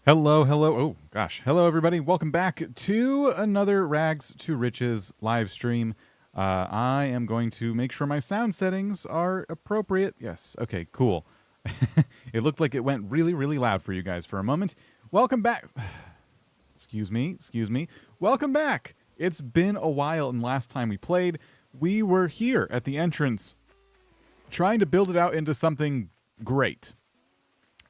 Hello, hello. Oh, gosh. Hello, everybody. Welcome back to another Rags to Riches live stream. I am going to make sure my sound settings are appropriate. Yes. Okay, cool. It looked like it went really, really loud for you guys for a moment. Welcome back. Excuse me. Welcome back. It's been a while, and last time we played, we were here at the entrance trying to build it out into something great.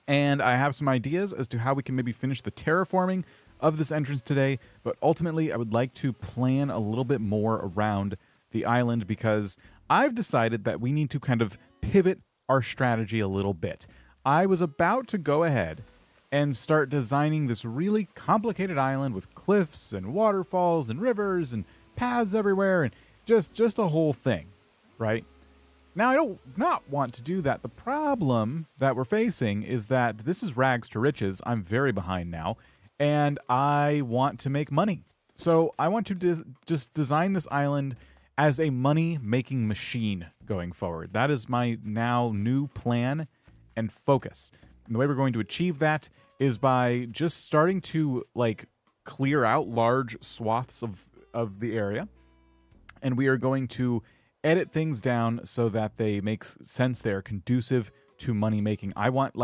And I have some ideas as to how we can maybe finish the terraforming of this entrance today, but ultimately I would like to plan a little bit more around the island because I've decided that we need to kind of pivot our strategy a little bit. I was about to go ahead and start designing this really complicated island with cliffs and waterfalls and rivers and paths everywhere and just a whole thing, right? Now, I don't not want to do that. The problem that we're facing is that this is rags to riches. I'm very behind now, and I want to make money. So I want to just design this island as a money-making machine going forward. That is my now new plan and focus. And the way we're going to achieve that is by just starting to, clear out large swaths of the area, and we are going to edit things down so that they make sense. They're conducive to money making. I want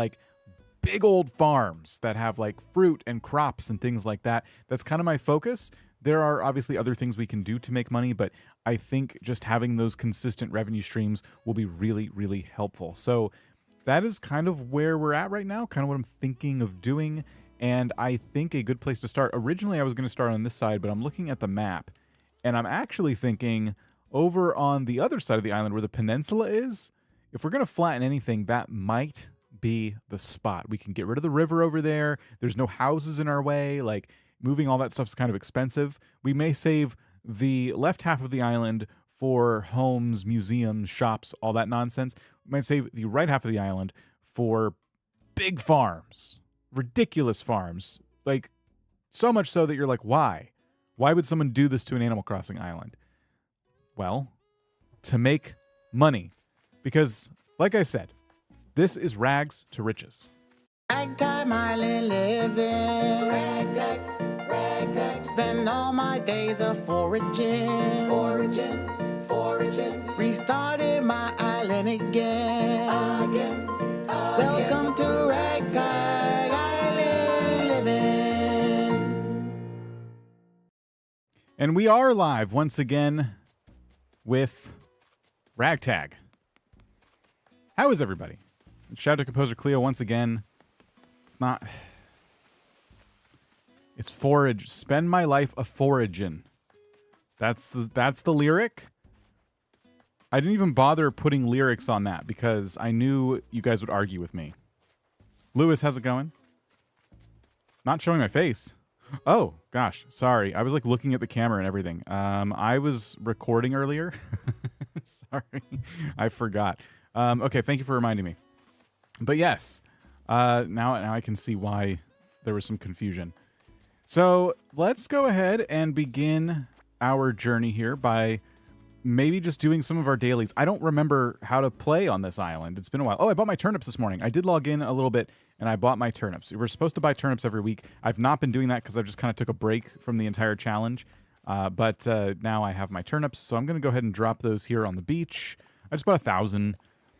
big old farms that have fruit and crops and things like that. That's kind of my focus. There are obviously other things we can do to make money, but I think just having those consistent revenue streams will be really, really helpful. So that is kind of where we're at right now, kind of what I'm thinking of doing. And I think a good place to start. Originally, I was going to start on this side, but I'm looking at the map and I'm actually thinking over on the other side of the island where the peninsula is, if we're going to flatten anything, that might be the spot. We can get rid of the river over there. There's no houses in our way. Moving all that stuff's kind of expensive. We may save the left half of the island for homes, museums, shops, all that nonsense. We might save the right half of the island for big farms, ridiculous farms. So much so that you're like, why? Why would someone do this to an Animal Crossing island? Well, to make money. Because, like I said, this is rags to riches. Ragtime island living. Ragtag. Spend all my days a foraging. Restarting my island again. Welcome to Ragtag island living. And we are live once again with Ragtag. How is everybody? Shout out to Composer Cleo once again. It's forage. Spend my life a foragin'. That's the lyric. I didn't even bother putting lyrics on that because I knew you guys would argue with me. Lewis, how's it going? Not showing my face. Oh, gosh. Sorry. I was looking at the camera and everything. I was recording earlier. Sorry. I forgot. Okay, thank you for reminding me. But yes, now I can see why there was some confusion. So let's go ahead and begin our journey here by maybe just doing some of our dailies. I don't remember how to play on this island. It's been a while. Oh, I bought my turnips this morning. I did log in a little bit, and I bought my turnips. We're supposed to buy turnips every week. I've not been doing that because I've just kind of took a break from the entire challenge. But now I have my turnips, so I'm going to go ahead and drop those here on the beach. I just bought 1,000.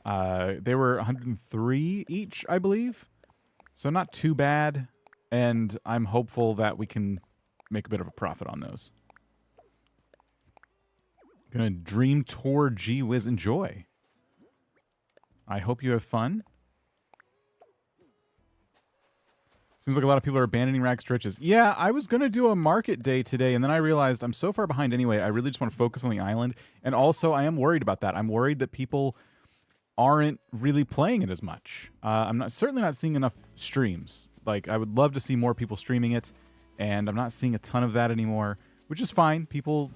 They were 103 each, I believe. So not too bad, and I'm hopeful that we can make a bit of a profit on those. Gonna dream tour, gee whiz, enjoy. I hope you have fun. Seems like a lot of people are abandoning rags to riches. Yeah, I was gonna do a market day today, and then I realized I'm so far behind anyway. I really just want to focus on the island, and also I am worried about that. I'm worried that people aren't really playing it as much. I'm certainly not seeing enough streams. I would love to see more people streaming it, and I'm not seeing a ton of that anymore, which is fine. People,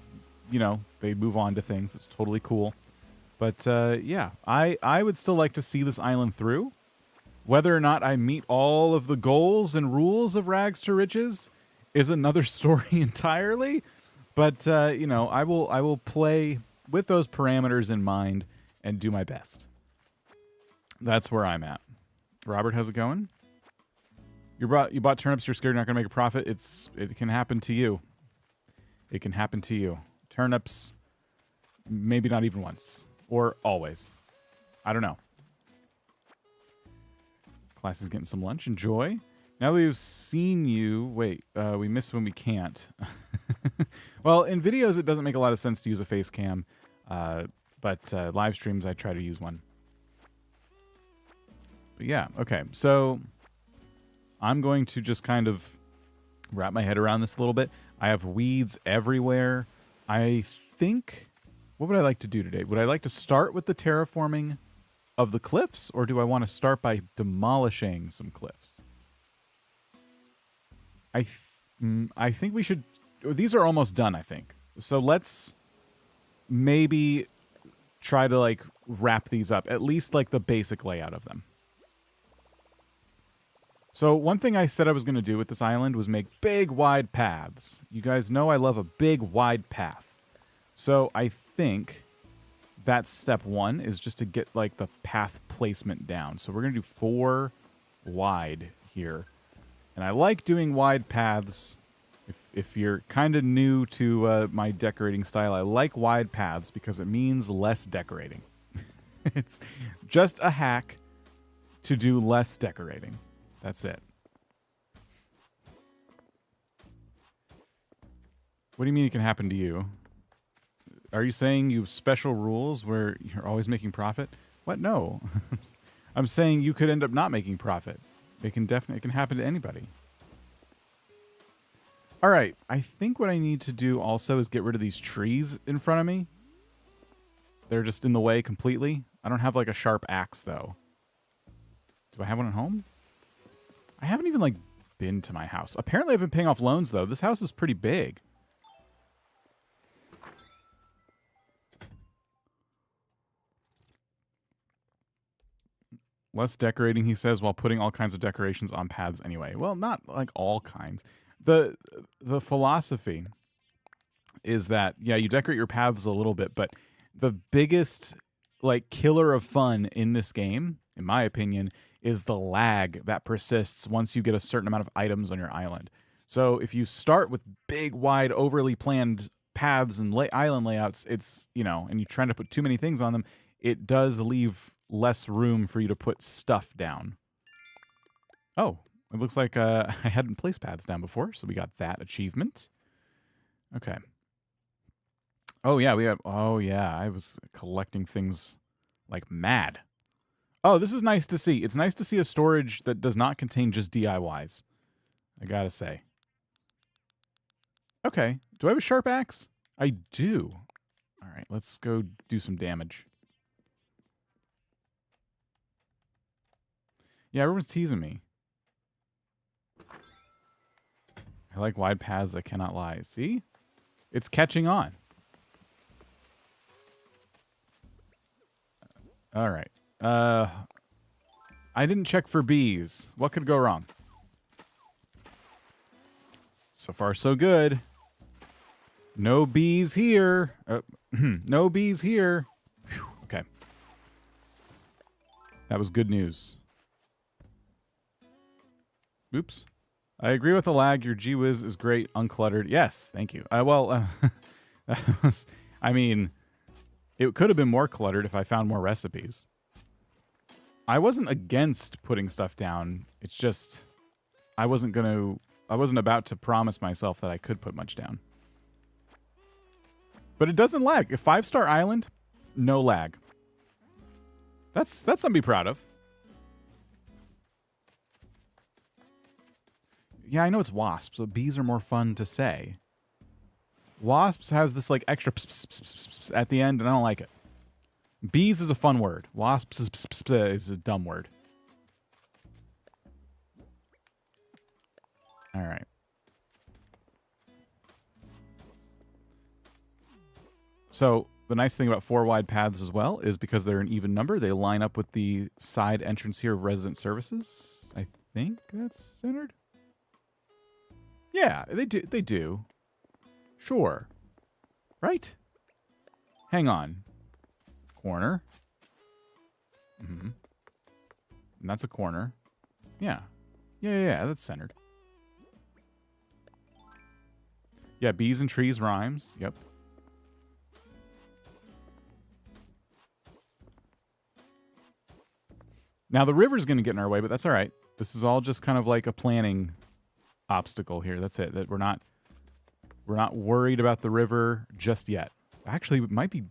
they move on to things. That's totally cool. But yeah, I would still like to see this island through. Whether or not I meet all of the goals and rules of rags to riches is another story entirely. But I will play with those parameters in mind and do my best. That's where I'm at. Robert, how's it going? You bought turnips, you're scared you're not going to make a profit. It can happen to you. It can happen to you. Turnips, maybe not even once. Or always. I don't know. Class is getting some lunch. Enjoy. Now that we've seen you... Wait, we miss when we can't. Well, in videos, it doesn't make a lot of sense to use a face cam. But live streams, I try to use one. But yeah, okay. So I'm going to just kind of wrap my head around this a little bit. I have weeds everywhere. I think... What would I like to do today? Would I like to start with the terraforming of the cliffs, or do I want to start by demolishing some cliffs? I think we should... These are almost done, I think. So let's maybe try to, like, wrap these up. At least, like, the basic layout of them. So one thing I said I was going to do with this island was make big, wide paths. You guys know I love a big, wide path. So I think that's step one, is just to get, like, the path placement down. So we're going to do 4 wide here. And I like doing wide paths. If you're kind of new to my decorating style, I like wide paths because it means less decorating. It's just a hack to do less decorating. That's it. What do you mean it can happen to you? Are you saying you have special rules where you're always making profit? What? No. I'm saying you could end up not making profit. It can happen to anybody. All right. I think what I need to do also is get rid of these trees in front of me. They're just in the way completely. I don't have like a sharp axe though. Do I have one at home? I haven't even like been to my house. Apparently I've been paying off loans though. This house is pretty big. Less decorating, he says, while putting all kinds of decorations on paths anyway. Well, not like all kinds. The philosophy is that, yeah, you decorate your paths a little bit, but the biggest, like, killer of fun in this game, in my opinion, is the lag that persists once you get a certain amount of items on your island. So if you start with big, wide, overly planned paths and island layouts, it's, you know, and you're trying to put too many things on them, it does leave less room for you to put stuff down. Oh, it looks like I hadn't placed paths down before, so we got that achievement. Okay. Oh, yeah, I was collecting things like mad. Oh, this is nice to see. It's nice to see a storage that does not contain just DIYs. I gotta say. Okay. Do I have a sharp axe? I do. All right, let's go do some damage. Yeah, everyone's teasing me. I like wide paths that cannot lie. See? It's catching on. All right. I didn't check for bees. What could go wrong? So far, so good. No bees here. No bees here. Whew, okay. That was good news. Oops. I agree with the lag. Your GWiz is great, uncluttered. Yes, thank you. I mean, it could have been more cluttered if I found more recipes. I wasn't against putting stuff down. It's just, I wasn't about to promise myself that I could put much down. But it doesn't lag. A 5-star island, no lag. That's something to be proud of. Yeah, I know it's wasps, so bees are more fun to say. Wasps has this like extra pss, pss, pss, pss, pss at the end, and I don't like it. Bees is a fun word. Wasps is a dumb word. All right. So the nice thing about 4 wide paths as well is because they're an even number, they line up with the side entrance here of resident services. I think that's centered. Yeah, they do. They do. Sure. Right? Hang on. Corner. Mm-hmm. And that's a corner. Yeah. Yeah, that's centered. Yeah, bees and trees rhymes. Yep. Now the river's going to get in our way, but that's all right. This is all just kind of like a planning obstacle here. That's it. That we're not worried about the river just yet. Actually, it might be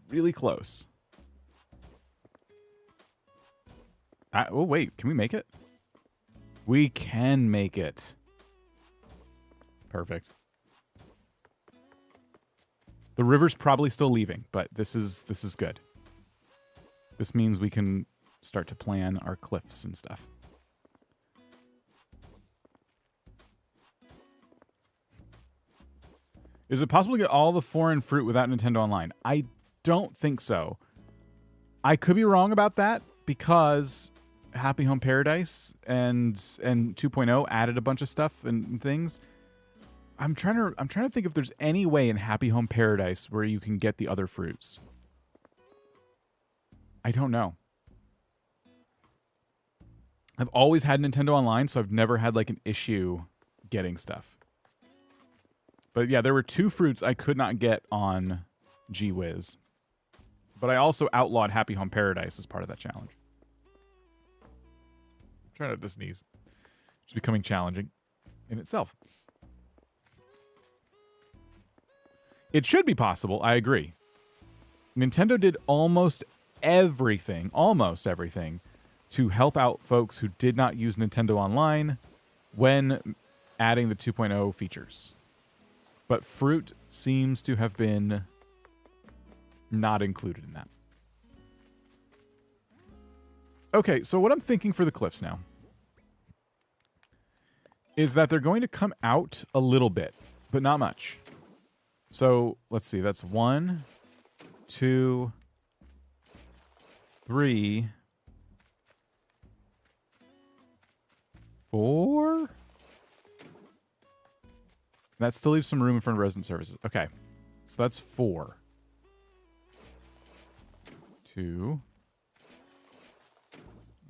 really close. Oh, wait. Can we make it? We can make it. Perfect. The river's probably still leaving, but this is good. This means we can start to plan our cliffs and stuff. Is it possible to get all the foreign fruit without Nintendo Online? I don't think so. I could be wrong about that because Happy Home Paradise and 2.0 added a bunch of stuff and things. I'm trying to think if there's any way in Happy Home Paradise where you can get the other fruits. I don't know. I've always had Nintendo Online, so I've never had like an issue getting stuff. But yeah, there were 2 fruits I could not get on GWiz. But I also outlawed Happy Home Paradise as part of that challenge. I'm trying not to sneeze. It's becoming challenging in itself. It should be possible, I agree. Nintendo did almost everything to help out folks who did not use Nintendo Online when adding the 2.0 features. But fruit seems to have been not included in that. Okay, so what I'm thinking for the cliffs now is that they're going to come out a little bit, but not much. So let's see, that's 1, 2, 3, 4. That still leaves some room in front of resident services. Okay, so that's 4. 2.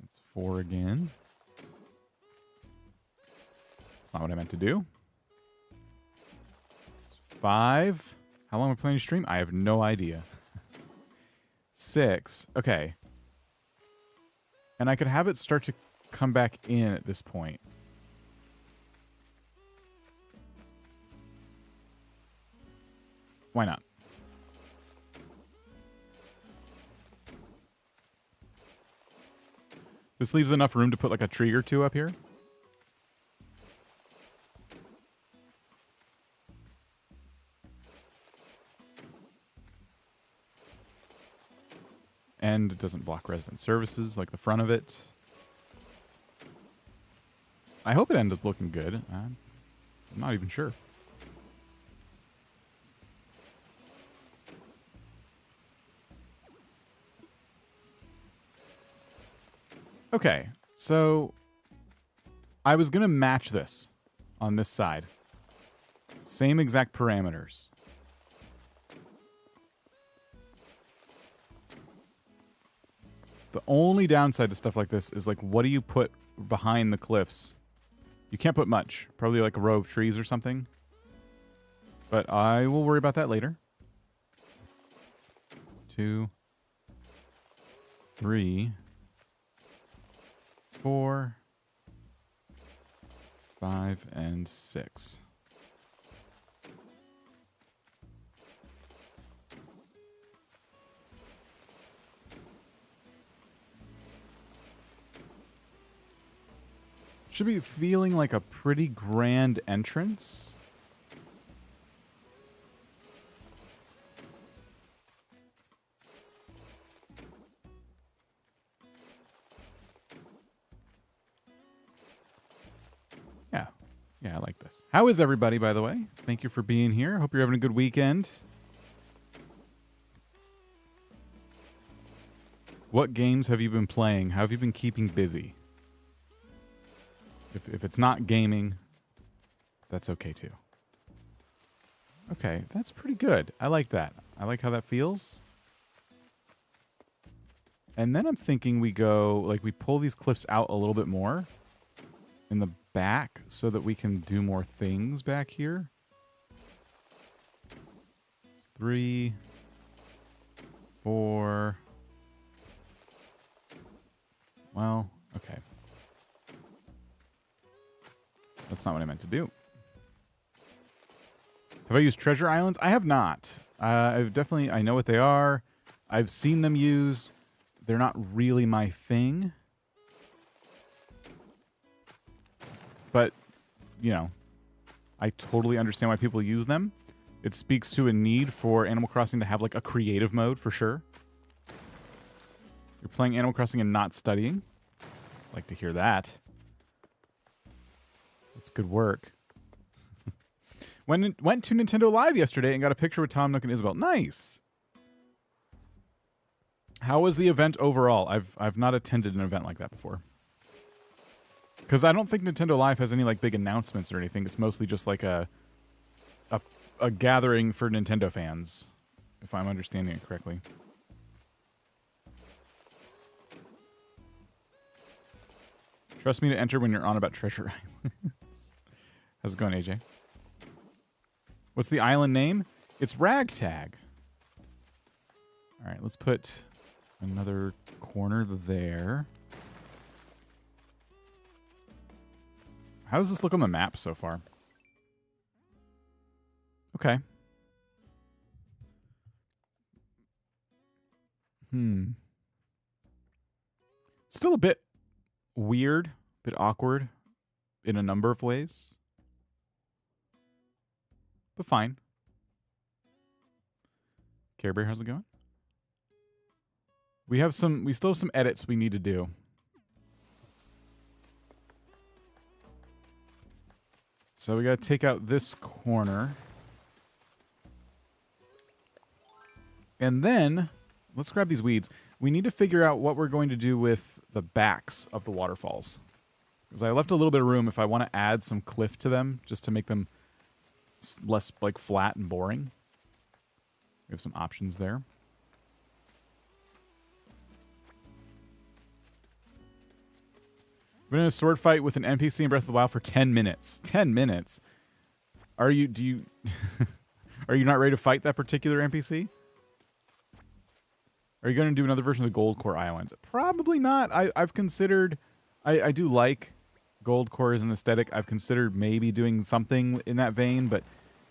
That's 4 again. That's not what I meant to do. 5. How long am I planning to stream? I have no idea. 6. Okay. And I could have it start to come back in at this point. Why not? This leaves enough room to put like a tree or 2 up here. And it doesn't block resident services like the front of it. I hope it ended up looking good. I'm not even sure. Okay, so I was going to match this on this side. Same exact parameters. The only downside to stuff like this is like, what do you put behind the cliffs? You can't put much. Probably like a row of trees or something. But I will worry about that later. 2, 3, 4, 5, and 6. Should be feeling like a pretty grand entrance. Yeah, I like this. How is everybody, by the way? Thank you for being here. Hope you're having a good weekend. What games have you been playing? How have you been keeping busy? If it's not gaming, that's okay too. Okay, that's pretty good. I like that. I like how that feels. And then I'm thinking we go, like, we pull these cliffs out a little bit more. in the back so that we can do more things back here. 3, 4. Well, okay. That's not what I meant to do. Have I used treasure islands? I have not. I know what they are. I've seen them used. They're not really my thing. But, you know, I totally understand why people use them. It speaks to a need for Animal Crossing to have, like, a creative mode, for sure. You're playing Animal Crossing and not studying. I'd like to hear that. That's good work. Went to Nintendo Live yesterday and got a picture with Tom Nook and Isabel. Nice! How was the event overall? I've not attended an event like that before. Because I don't think Nintendo Live has any, like, big announcements or anything. It's mostly just, like, a gathering for Nintendo fans, if I'm understanding it correctly. Trust me to enter when you're on about Treasure Islands. How's it going, AJ? What's the island name? It's Ragtag. All right, let's put another corner there. How does this look on the map so far? Okay. Still a bit weird, a bit awkward in a number of ways. But fine. Care Bear, how's it going? We still have some edits we need to do. So we gotta take out this corner. And then, let's grab these weeds. We need to figure out what we're going to do with the backs of the waterfalls. Because I left a little bit of room if I want to add some cliff to them, just to make them less, like, flat and boring. We have some options there. We've been in a sword fight with an NPC in Breath of the Wild for 10 minutes. 10 minutes? Are you not ready to fight that particular NPC? Are you going to do another version of the Gold Core Island? Probably not. I've considered... I do like Gold Core as an aesthetic. I've considered maybe doing something in that vein, but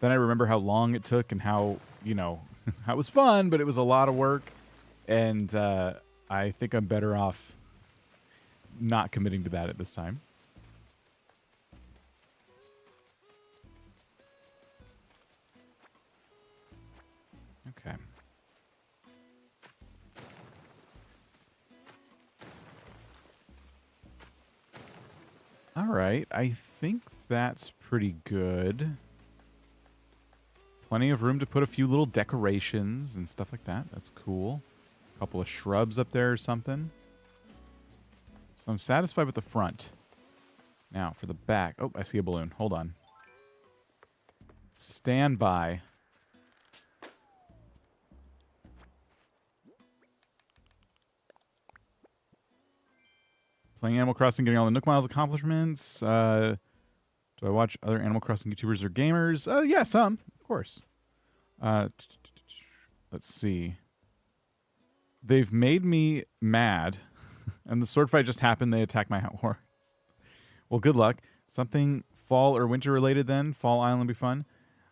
then I remember how long it took and how, you know, it was fun, but it was a lot of work. And I think I'm better off not committing to that at this time. Okay. All right, I think that's pretty good. Plenty of room to put a few little decorations and stuff like that. That's cool. A couple of shrubs up there or something. So I'm satisfied with the front. Now, for the back. Oh, I see a balloon. Hold on. Stand by. Playing Animal Crossing, getting all the Nook Miles accomplishments. Do I watch other Animal Crossing YouTubers or gamers? Yeah, some, of course. Let's see. They've made me mad, and the sword fight just happened. They attacked my horse. Well, good luck. Something fall or winter related then? Fall Island will be fun.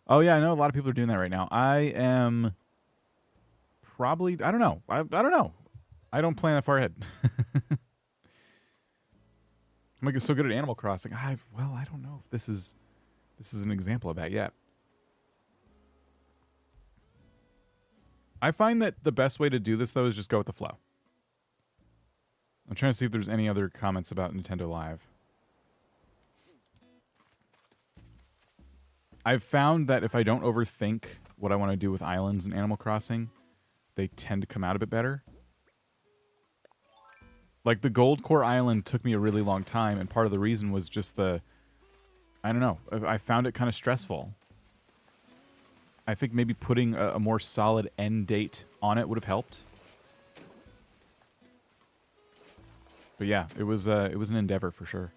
Oh, yeah, I know a lot of people are doing that right now. I am probably... I don't know. I don't know. I don't plan that far ahead. I'm like so good at Animal Crossing. Well, I don't know if this is an example of that yet. I find that the best way to do this, though, is just go with the flow. I'm trying to see if there's any other comments about Nintendo Live. I've found that if I don't overthink what I want to do with islands and Animal Crossing, they tend to come out a bit better. Like, the Gold Core Island took me a really long time, and part of the reason was just I don't know, I found it kind of stressful. I think maybe putting a more solid end date on it would have helped. But yeah, it was an endeavor for sure.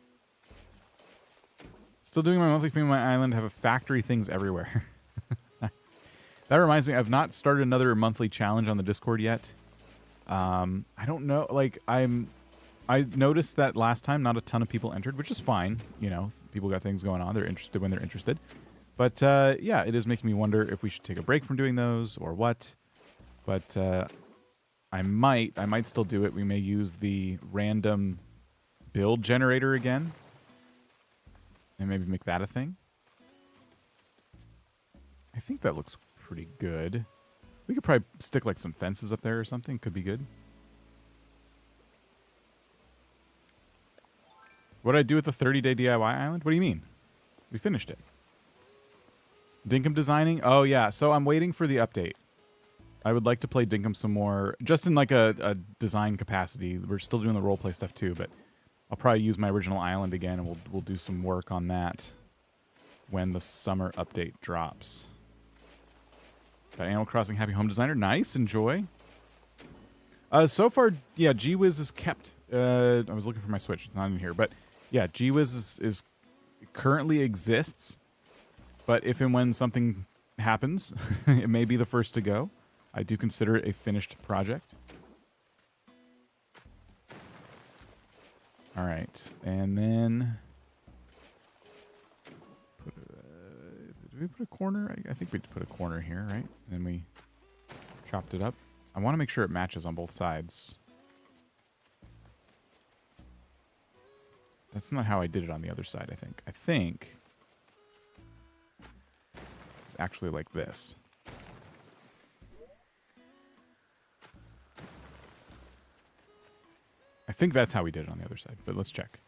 Still doing my monthly thing on my island. Have a factory things everywhere. Nice. That reminds me, I've not started another monthly challenge on the Discord yet. I don't know. Like, I noticed that last time not a ton of people entered, which is fine. You know, people got things going on. They're interested when they're interested. But, yeah, it is making me wonder if we should take a break from doing those or what. But I might still do it. We may use the random build generator again. And maybe make that a thing. I think that looks pretty good. We could probably stick like some fences up there or something. Could be good. What did I do with the 30-day DIY island? What do you mean? We finished it. Dinkum designing? Oh, yeah. So I'm waiting for the update. I would like to play Dinkum some more, just in like a design capacity. We're still doing the roleplay stuff too, but I'll probably use my original island again, and we'll do some work on that when the summer update drops. Got Animal Crossing Happy Home Designer. Nice. Enjoy. So far, yeah, GWiz is kept. I was looking for my Switch. It's not in here. But, yeah, GWiz is currently exists. But if and when something happens, it may be the first to go. I do consider it a finished project. All right. And then... Did we put a corner? I think we put a corner here, right? And then we chopped it up. I want to make sure it matches on both sides. That's not how I did it on the other side, I think. I think it's actually like this. I think that's how we did it on the other side, but let's check.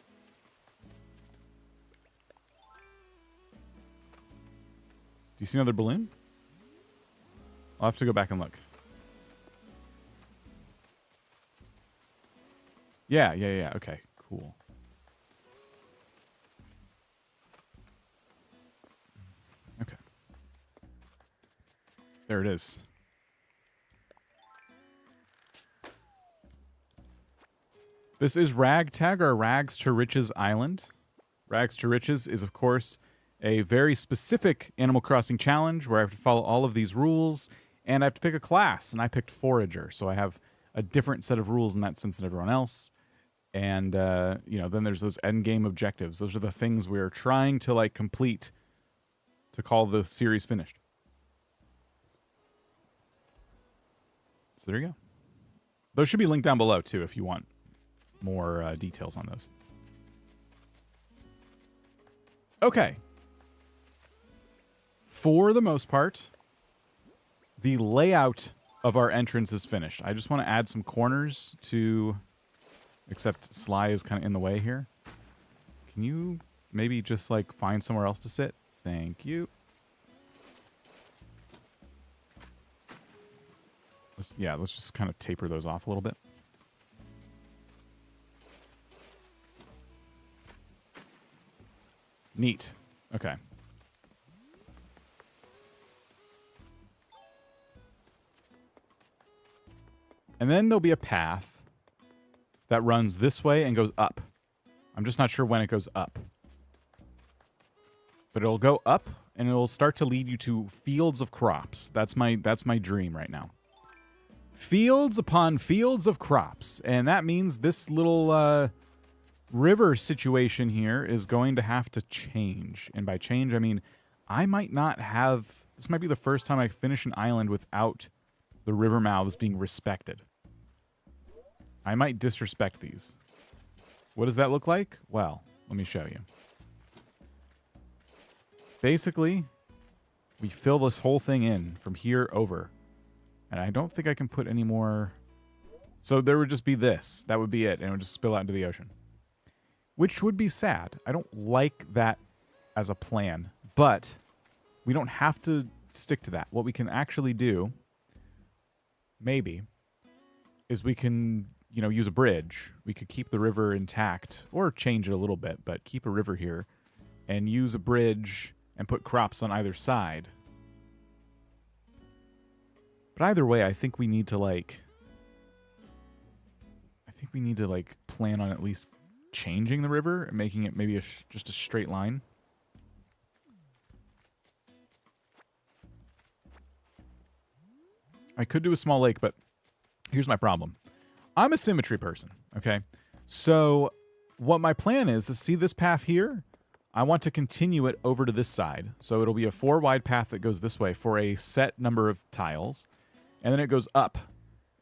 Do you see another balloon? I'll have to go back and look. Yeah. Okay, cool. Okay. There it is. This is Ragtag, or Rags to Riches Island. Rags to Riches is, of course, a very specific Animal Crossing challenge where I have to follow all of these rules, and I have to pick a class, and I picked Forager, so I have a different set of rules in that sense than everyone else. And, you know, then there's those endgame objectives. Those are the things we're trying to, like, complete to call the series finished. So there you go. Those should be linked down below, too, if you want more details on those. Okay. For the most part, the layout of our entrance is finished. I just want to add some corners to... Except Sly is kind of in the way here. Can you maybe just, like, find somewhere else to sit? Thank you. Let's just kind of taper those off a little bit. Neat. Okay. And then there'll be a path that runs this way and goes up. I'm just not sure when it goes up. But it'll go up, and it'll start to lead you to fields of crops. That's my dream right now. Fields upon fields of crops. And that means this little river situation here is going to have to change. And by change, I mean I might not have... This might be the first time I finish an island without the river mouths being respected. I might disrespect these. What does that look like? Well, let me show you. Basically, we fill this whole thing in from here over. And I don't think I can put any more... So there would just be this. That would be it. And it would just spill out into the ocean. Which would be sad. I don't like that as a plan. But we don't have to stick to that. What we can actually do, maybe, is we can... You know, use a bridge. We could keep the river intact or change it a little bit, but keep a river here and use a bridge and put crops on either side. But either way, I think we need to plan on at least changing the river and making it maybe just a straight line. I could do a small lake, but here's my problem. I'm a symmetry person, okay? So what my plan is to see this path here. I want to continue it over to this side. So it'll be a 4 wide path that goes this way for a set number of tiles. And then it goes up.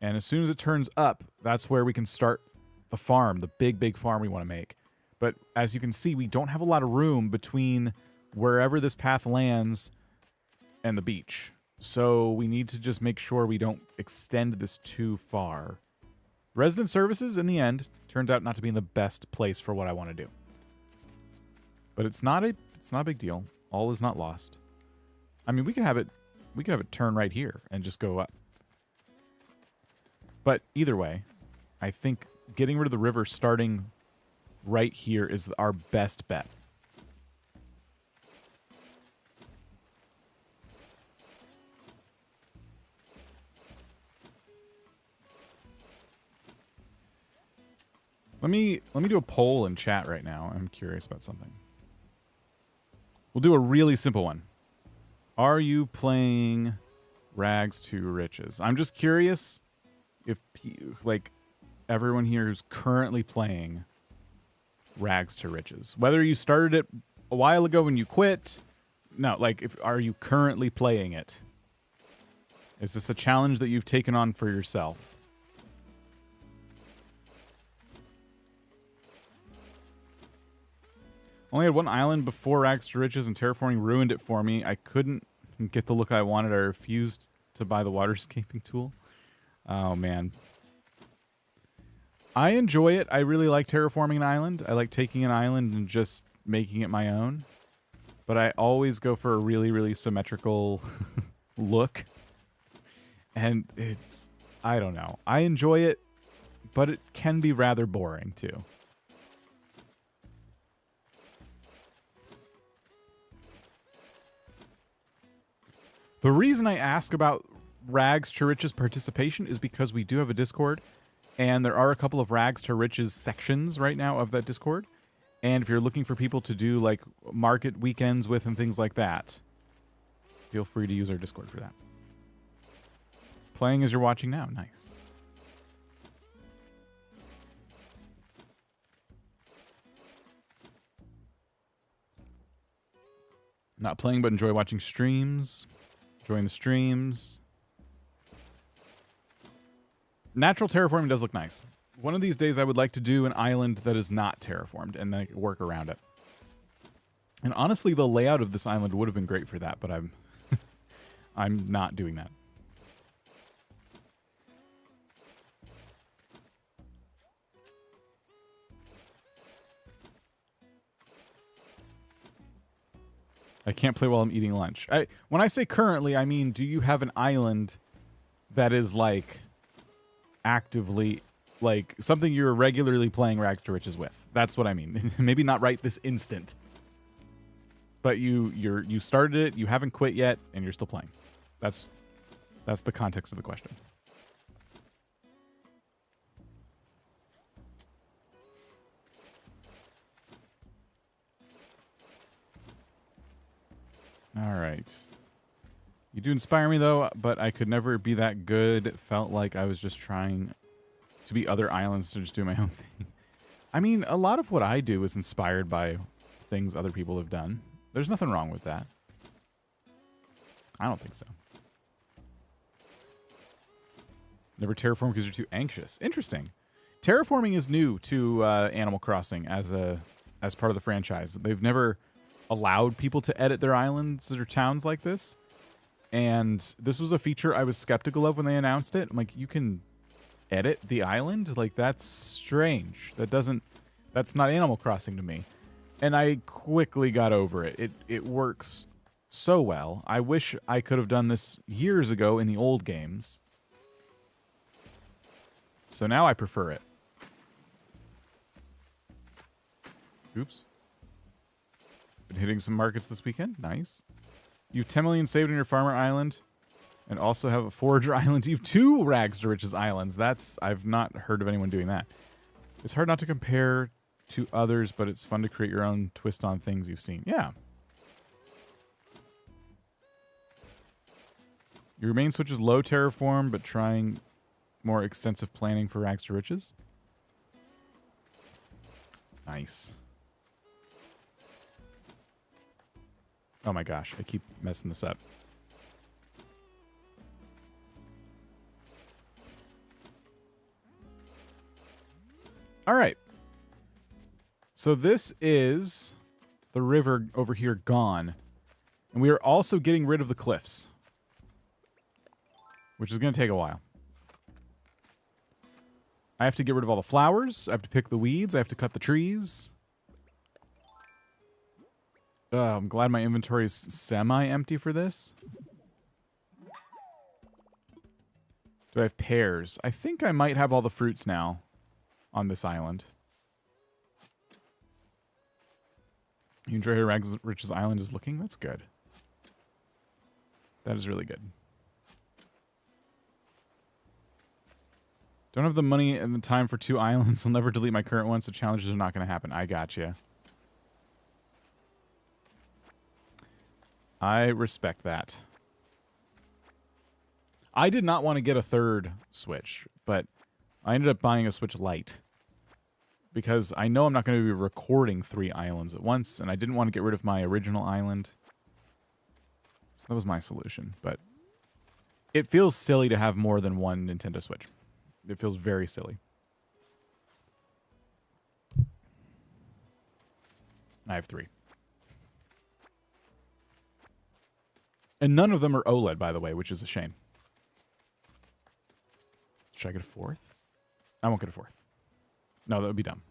And as soon as it turns up, that's where we can start the farm, the big, big farm we want to make. But as you can see, we don't have a lot of room between wherever this path lands and the beach. So we need to just make sure we don't extend this too far. Resident services, in the end, turned out not to be in the best place for what I want to do. But it's not a big deal. All is not lost. I mean, we could have it turn right here and just go up. But either way, I think getting rid of the river starting right here is our best bet. Let me do a poll in chat right now. I'm curious about something. We'll do a really simple one. Are you playing Rags to Riches? I'm just curious if, like, everyone here who's currently playing Rags to Riches. Whether you started it a while ago when you quit. No, like, are you currently playing it? Is this a challenge that you've taken on for yourself? Only had one island before Rags to Riches, and terraforming ruined it for me. I couldn't get the look I wanted. I refused to buy the waterscaping tool. Oh, man. I enjoy it. I really like terraforming an island. I like taking an island and just making it my own. But I always go for a really, really symmetrical look. And it's... I don't know. I enjoy it, but it can be rather boring, too. The reason I ask about Rags to Riches participation is because we do have a Discord, and there are a couple of Rags to Riches sections right now of that Discord. And if you're looking for people to do like market weekends with and things like that, feel free to use our Discord for that. Playing as you're watching now. Nice. Not playing, but enjoy watching streams. Enjoying the streams. Natural terraforming does look nice. One of these days I would like to do an island that is not terraformed and then work around it. And honestly, the layout of this island would have been great for that, but I'm I'm not doing that. I can't play while I'm eating lunch. When I say currently, I mean, do you have an island that is, like, actively, like, something you're regularly playing Rags to Riches with? That's what I mean. Maybe not right this instant. But you started it, you haven't quit yet, and you're still playing. That's the context of the question. All right. You do inspire me, though, but I could never be that good. It felt like I was just trying to be other islands to just do my own thing. I mean, a lot of what I do is inspired by things other people have done. There's nothing wrong with that. I don't think so. Never terraform because you're too anxious. Interesting. Terraforming is new to Animal Crossing as part of the franchise. They've never allowed people to edit their islands or towns like this. And this was a feature I was skeptical of when they announced it. I'm like, you can edit the island? Like, that's strange. That's not Animal Crossing to me. And I quickly got over it. It works so well. I wish I could have done this years ago in the old games. So now I prefer it. Oops. Been hitting some markets this weekend. Nice. You have 10 million saved in your farmer island and also have a forager island. You have 2 Rags to Riches islands. I've not heard of anyone doing that. It's hard not to compare to others, but it's fun to create your own twist on things you've seen. Yeah. Your main switch is low terraform, but trying more extensive planning for rags to riches. Nice. Oh my gosh, I keep messing this up. All right. So this is the river over here gone. And we are also getting rid of the cliffs, which is going to take a while. I have to get rid of all the flowers. I have to pick the weeds. I have to cut the trees. I'm glad my inventory is semi-empty for this. Do I have pears? I think I might have all the fruits now on this island. You enjoy how Rags Rich's island is looking? That's good. That is really good. Don't have the money and the time for 2 islands. I'll never delete my current one, so challenges are not going to happen. I gotcha. I respect that. I did not want to get a 3rd Switch, but I ended up buying a Switch Lite because I know I'm not going to be recording 3 islands at once, and I didn't want to get rid of my original island. So that was my solution, but it feels silly to have more than one Nintendo Switch. It feels very silly. I have 3. And none of them are OLED, by the way, which is a shame. Should I get a 4th? I won't get a 4th. No, that would be dumb.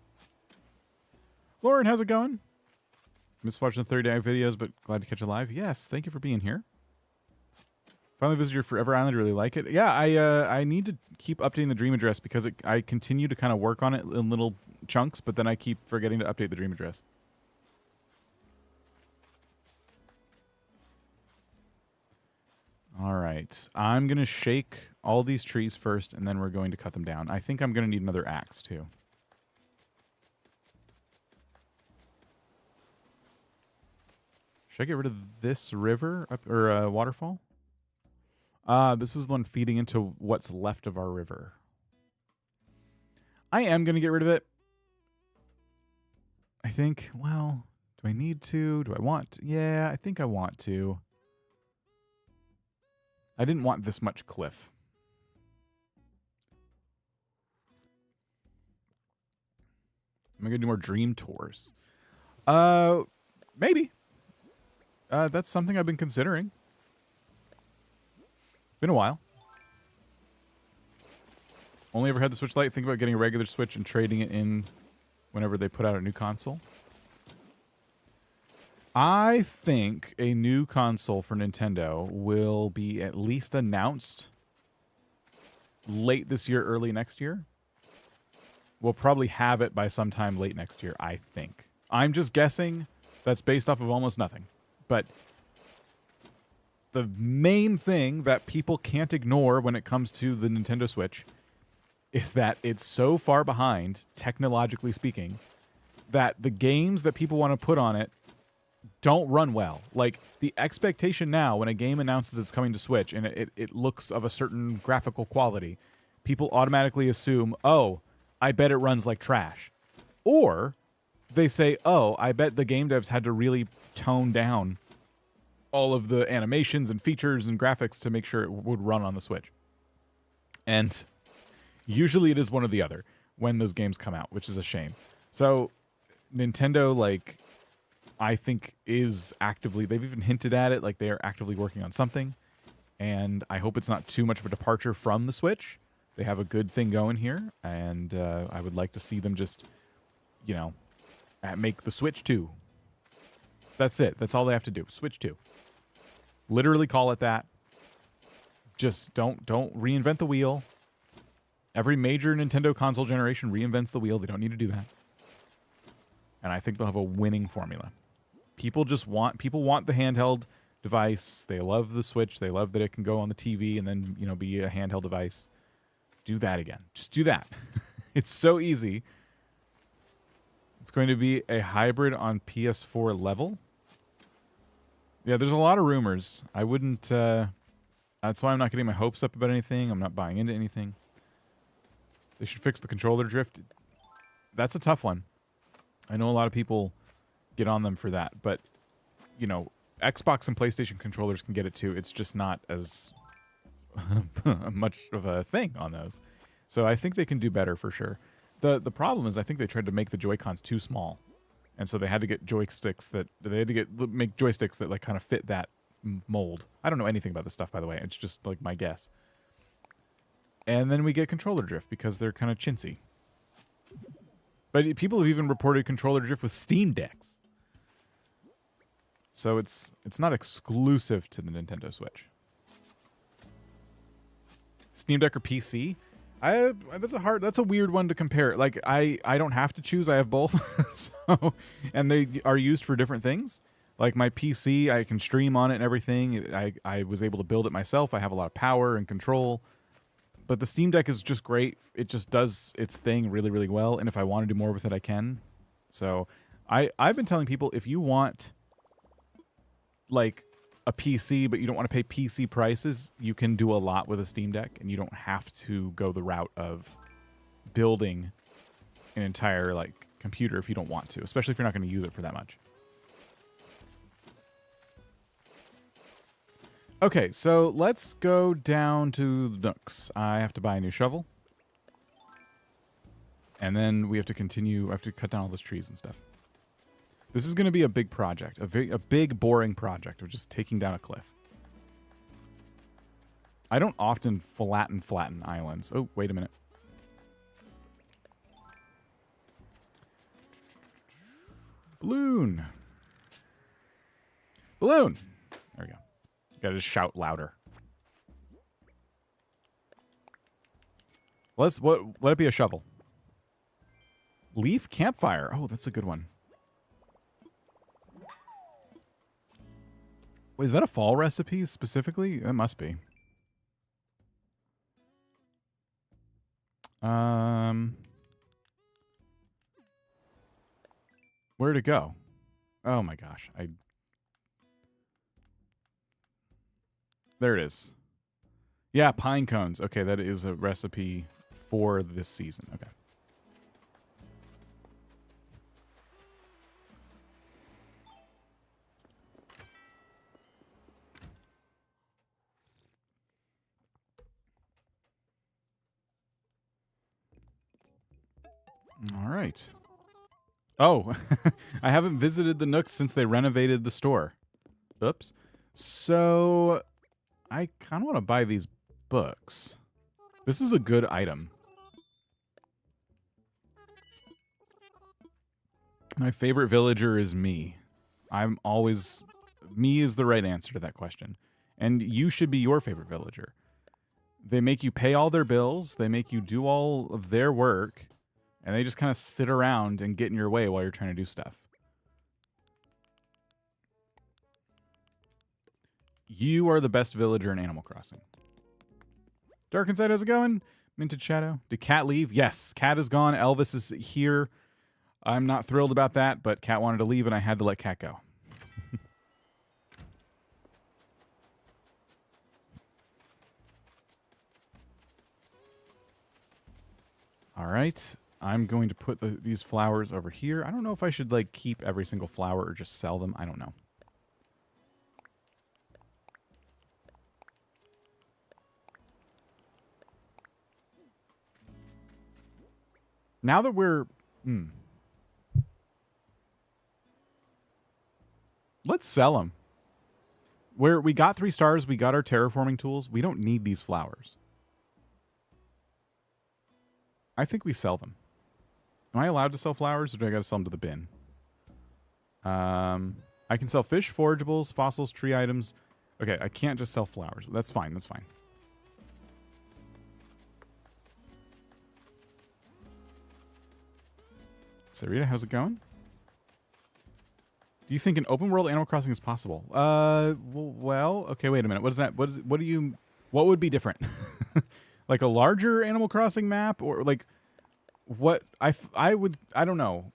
Lauren, how's it going? Missed watching the 30-day videos, but glad to catch you live. Yes, thank you for being here. Finally visited your Forever Island. Really like it. Yeah, I need to keep updating the dream address because I continue to kind of work on it in little chunks, but then I keep forgetting to update the dream address. All right. I'm going to shake all these trees first, and then we're going to cut them down. I think I'm going to need another axe, too. Should I get rid of this river or waterfall? This is the one feeding into what's left of our river. I am going to get rid of it. I think, well, do I need to? Do I want to? Yeah, I think I want to. I didn't want this much cliff. Am I going to do more dream tours? Maybe. That's something I've been considering. Been a while. Only ever had the Switch Lite. Think about getting a regular Switch and trading it in whenever they put out a new console. I think a new console for Nintendo will be at least announced late this year, early next year. We'll probably have it by sometime late next year, I think. I'm just guessing. That's based off of almost nothing. But the main thing that people can't ignore when it comes to the Nintendo Switch is that it's so far behind, technologically speaking, that the games that people want to put on it don't run well. Like, the expectation now when a game announces it's coming to Switch and it looks of a certain graphical quality, people automatically assume, oh, I bet it runs like trash. Or they say, oh, I bet the game devs had to really tone down all of the animations and features and graphics to make sure it would run on the Switch. And usually it is one or the other when those games come out, which is a shame. So Nintendo, like, I think is actively, they've even hinted at it, like they are actively working on something. And I hope it's not too much of a departure from the Switch. They have a good thing going here. And I would like to see them just, you know, make the Switch 2. That's it. That's all they have to do. Switch 2. Literally call it that. Just don't reinvent the wheel. Every major Nintendo console generation reinvents the wheel. They don't need to do that. And I think they'll have a winning formula. People want the handheld device. They love the Switch. They love that it can go on the TV and then, you know, be a handheld device. Do that again. Just do that. It's so easy. It's going to be a hybrid on PS4 level. Yeah, there's a lot of rumors. I wouldn't That's why I'm not getting my hopes up about anything. I'm not buying into anything. They should fix the controller drift. That's a tough one. I know a lot of people get on them for that, but, you know, Xbox and PlayStation controllers can get it too. It's just not as much of a thing on those. So I think they can do better for sure. The problem is I think they tried to make the Joy-Cons too small. And so they had to get joysticks that make joysticks that like kind of fit that mold. I don't know anything about this stuff, by the way. It's just like my guess. And then we get controller drift because they're kind of chintzy. But people have even reported controller drift with Steam Decks. So it's not exclusive to the Nintendo Switch. Steam Deck or PC? That's a weird one to compare. Like I don't have to choose. I have both. So, and they are used for different things. Like my PC, I can stream on it and everything. I was able to build it myself. I have a lot of power and control. But the Steam Deck is just great. It just does its thing really, really well. And if I want to do more with it, I can. So I've been telling people, if you want like a PC, but you don't want to pay PC prices, you can do a lot with a Steam Deck, and you don't have to go the route of building an entire like computer if you don't want to, especially if you're not going to use it for that much. Okay, so let's go down to Nooks. I have to buy a new shovel. And then we have to continue. I have to cut down all those trees and stuff. This is going to be a big project. A big, boring project of just taking down a cliff. I don't often flatten islands. Oh, wait a minute. Balloon. Balloon. There we go. Gotta just shout louder. Let it be a shovel. Leaf campfire. Oh, that's a good one. Wait, is that a fall recipe specifically? That must be. Where to go? Oh my gosh. There it is. Yeah, pine cones. Okay, that is a recipe for this season. Okay. All right. Oh, I haven't visited the Nooks since they renovated the store. Oops. So I kind of want to buy these books. This is a good item. My favorite villager is me. Me is the right answer to that question. And you should be your favorite villager. They make you pay all their bills. They make you do all of their work. And they just kind of sit around and get in your way while you're trying to do stuff. You are the best villager in Animal Crossing. Dark Inside, how's it going? Minted Shadow. Did Cat leave? Yes, Cat is gone. Elvis is here. I'm not thrilled about that, but Cat wanted to leave and I had to let Cat go. All right. I'm going to put these flowers over here. I don't know if I should like keep every single flower or just sell them. I don't know. Now that we're... Let's sell them. We got 3 stars. We got our terraforming tools. We don't need these flowers. I think we sell them. Am I allowed to sell flowers, or do I got to sell them to the bin? I can sell fish, forageables, fossils, tree items. Okay, I can't just sell flowers. That's fine. That's fine. Sarita, how's it going? Do you think an open world Animal Crossing is possible? Well, okay, wait a minute. What is that? What would be different? Like a larger Animal Crossing map, or like what I don't know.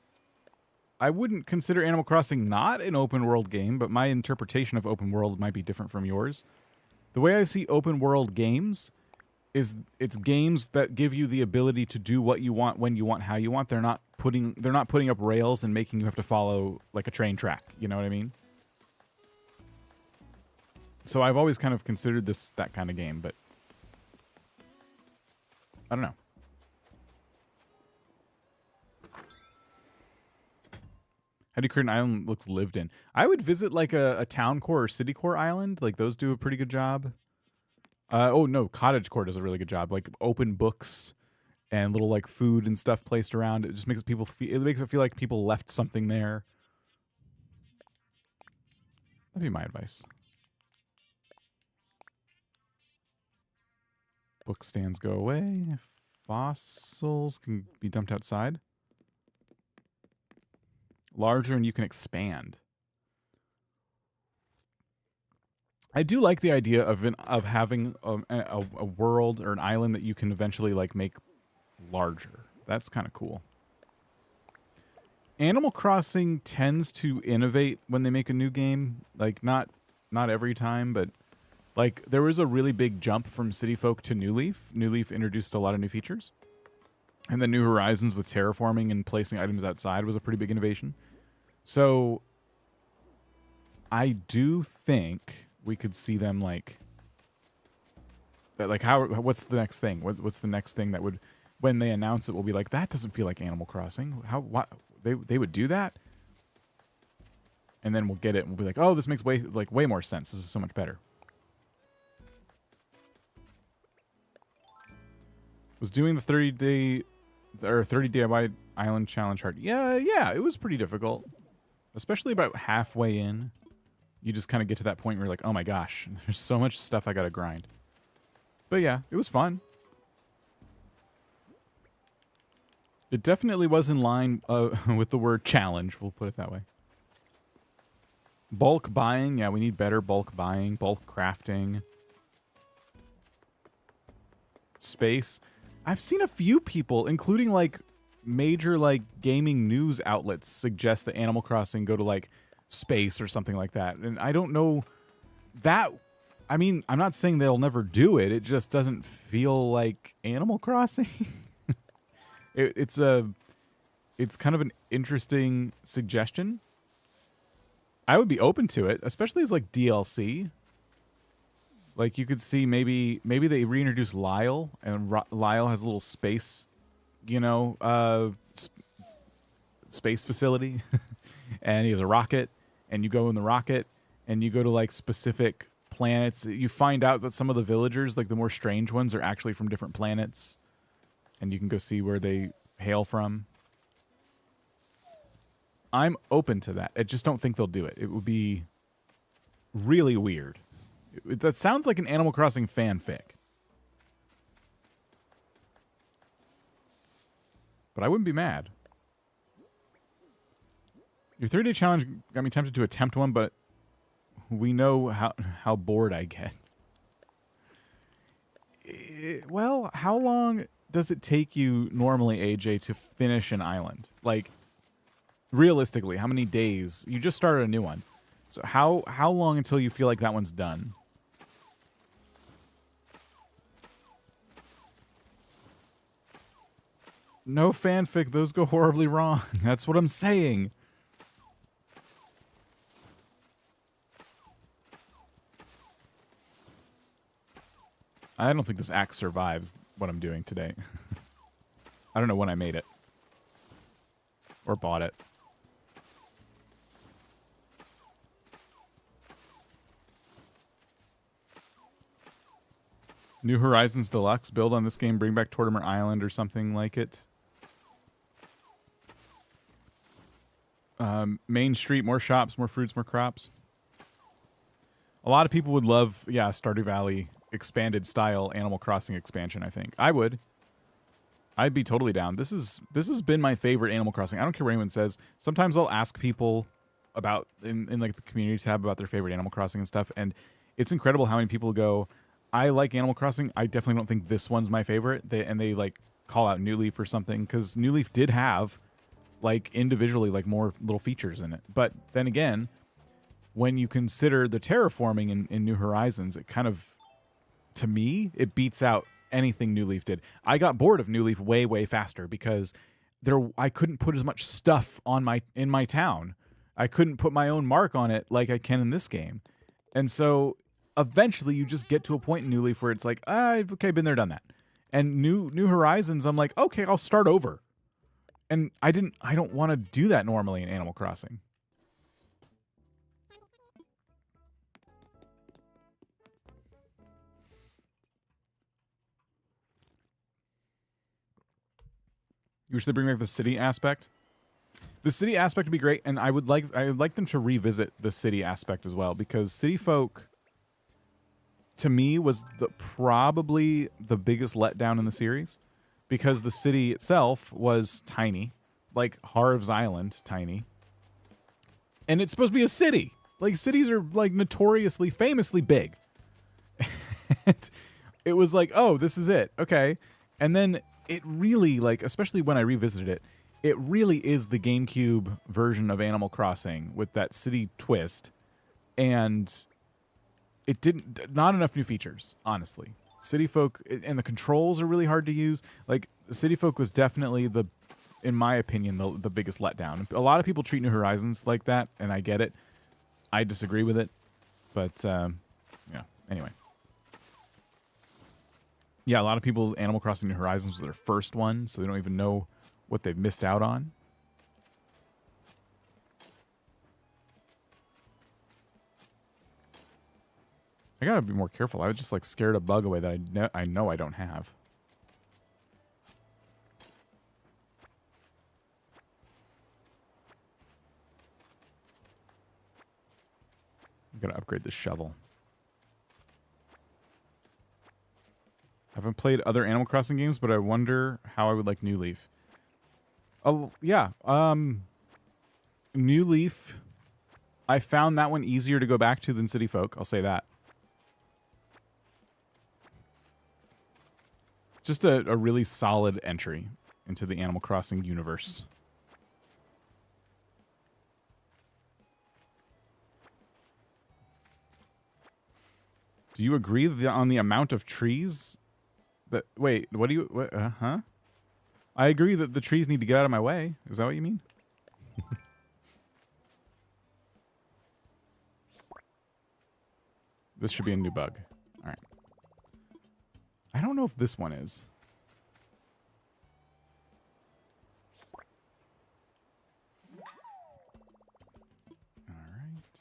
I wouldn't consider Animal Crossing not an open world game, but my interpretation of open world might be different from yours. The way I see open world games is it's games that give you the ability to do what you want, when you want, how you want. They're not putting up rails and making you have to follow like a train track. You know what I mean? So I've always kind of considered this that kind of game, but I don't know. How do you create an island that looks lived in? I would visit like a town core or city core island. Like those do a pretty good job. Oh no, cottage core does a really good job. Like open books and little like food and stuff placed around. It just makes people feel. It makes it feel like people left something there. That'd be my advice. Book stands go away. Fossils can be dumped outside. Larger and you can expand. I do like the idea of having a world or an island that you can eventually like make larger. That's kind of cool. Animal Crossing tends to innovate when they make a new game. Like not every time, but like there was a really big jump from City Folk to New Leaf. New Leaf introduced a lot of new features. And then New Horizons with terraforming and placing items outside was a pretty big innovation. So I do think we could see them like what's the next thing? What's the next thing that would, when they announce it, will be like, that doesn't feel like Animal Crossing. What they would do that? And then we'll get it and we'll be like, oh, this makes way more sense. This is so much better. Was doing the 30 DIY Island Challenge hard? Yeah, it was pretty difficult. Especially about halfway in. You just kind of get to that point where you're like, oh my gosh, there's so much stuff I gotta grind. But yeah, it was fun. It definitely was in line with the word challenge, we'll put it that way. Bulk buying, yeah, we need better bulk buying, bulk crafting. Space. I've seen a few people, including like major like gaming news outlets, suggest that Animal Crossing go to like space or something like that. And I don't know that. I mean, I'm not saying they'll never do it. It just doesn't feel like Animal Crossing. It's kind of an interesting suggestion. I would be open to it, especially as like DLC. Like you could see maybe they reintroduce Lyle, and Lyle has a little space, space facility, and he has a rocket, and you go in the rocket, and you go to like specific planets. You find out that some of the villagers, like the more strange ones, are actually from different planets, and you can go see where they hail from. I'm open to that. I just don't think they'll do it. It would be really weird. That sounds like an Animal Crossing fanfic. But I wouldn't be mad. Your 30-day challenge got me tempted to attempt one, but we know how bored I get. Well, how long does it take you normally, AJ, to finish an island? Like, realistically, how many days? You just started a new one. So how long until you feel like that one's done? No fanfic, those go horribly wrong. That's what I'm saying. I don't think this axe survives what I'm doing today. I don't know when I made it. Or bought it. New Horizons Deluxe, build on this game, bring back Tortimer Island or something like it. Main Street, more shops, more fruits, more crops. A lot of people would love, yeah, Stardew Valley expanded style Animal Crossing expansion, I think. I would. I'd be totally down. This has been my favorite Animal Crossing. I don't care what anyone says. Sometimes I'll ask people about, in like the community tab, about their favorite Animal Crossing and stuff, and it's incredible how many people go, I like Animal Crossing. I definitely don't think this one's my favorite. They like call out New Leaf or something, because New Leaf did have like individually like more little features in it. But then again, when you consider the terraforming in New Horizons, it kind of to me, it beats out anything New Leaf did. I got bored of New Leaf way, way faster because I couldn't put as much stuff in my town. I couldn't put my own mark on it like I can in this game. And so eventually you just get to a point in New Leaf where it's like, okay, been there, done that. And New Horizons, I'm like, okay, I'll start over. And I don't want to do that normally in Animal Crossing. You wish they bring back the city aspect? The city aspect would be great, and I would like them to revisit the city aspect as well, because City Folk, to me, was probably the biggest letdown in the series, because the city itself was tiny, like Harv's Island tiny, and it's supposed to be a city. Like, cities are like notoriously, famously big. And it was like, oh, this is it, okay, and then it really, like, especially when I revisited it, it really is the GameCube version of Animal Crossing with that city twist, and not enough new features, honestly. City Folk, and the controls are really hard to use. Like, City Folk was definitely in my opinion, the biggest letdown. A lot of people treat New Horizons like that, and I get it. I disagree with it, but yeah. Anyway. Yeah, a lot of people, Animal Crossing New Horizons was their first one, so they don't even know what they've missed out on. I gotta be more careful. I was just like scared a bug away that I know I don't have. I'm gonna upgrade the shovel. I haven't played other Animal Crossing games, but I wonder how I would like New Leaf. Oh, yeah. New Leaf, I found that one easier to go back to than City Folk. I'll say that. Just a really solid entry into the Animal Crossing universe. Do you agree on the amount of trees? Wait, what do you... huh? I agree that the trees need to get out of my way. Is that what you mean? This should be a new bug. All right. I don't know if this one is. All right.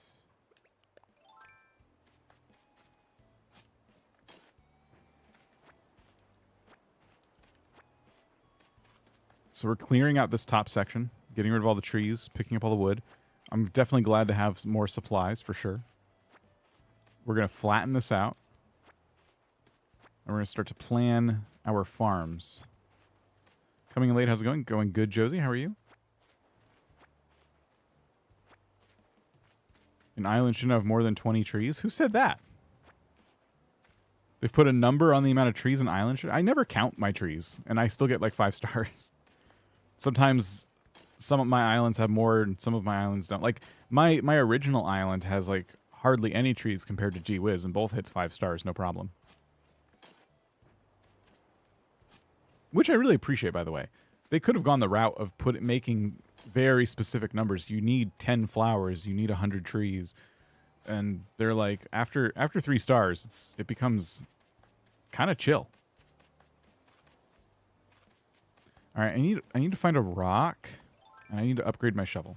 So we're clearing out this top section, getting rid of all the trees, picking up all the wood. I'm definitely glad to have more supplies, for sure. We're going to flatten this out. And we're going to start to plan our farms. Coming in late, how's it going? Going good, Josie. How are you? An island shouldn't have more than 20 trees. Who said that? They've put a number on the amount of trees an island should... I never count my trees, and I still get like 5 stars. Sometimes some of my islands have more and some of my islands don't. Like, my original island has, like, hardly any trees compared to Gee Whiz, and both hits 5 stars, no problem. Which I really appreciate, by the way. They could have gone the route of making very specific numbers. You need 10 flowers, you need 100 trees. And they're like, after 3 stars, it becomes kind of chill. All right, I need to find a rock, and I need to upgrade my shovel.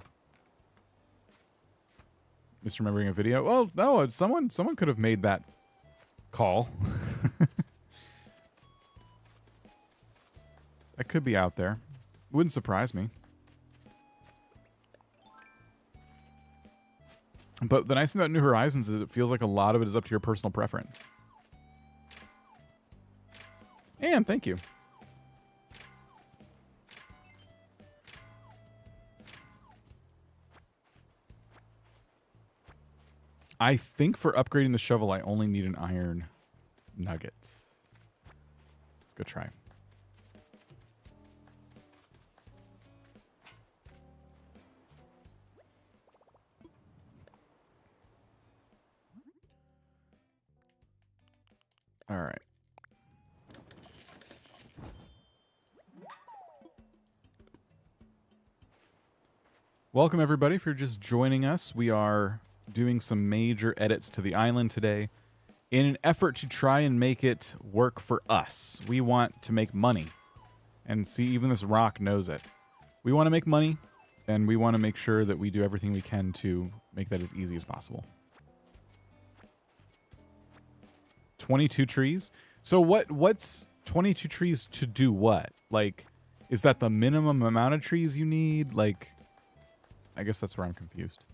Misremembering a video. Well, no, someone could have made that call. That could be out there. Wouldn't surprise me. But the nice thing about New Horizons is it feels like a lot of it is up to your personal preference. And thank you. I think for upgrading the shovel, I only need an iron nugget. Let's go try. All right. Welcome, everybody, if you're just joining us. We are doing some major edits to the island today in an effort to try and make it work for us. We want to make money. And see, even this rock knows it. We want to make money, and we want to make sure that we do everything we can to make that as easy as possible. 22 trees? So what's 22 trees to do what? Like, is that the minimum amount of trees you need? Like, I guess that's where I'm confused.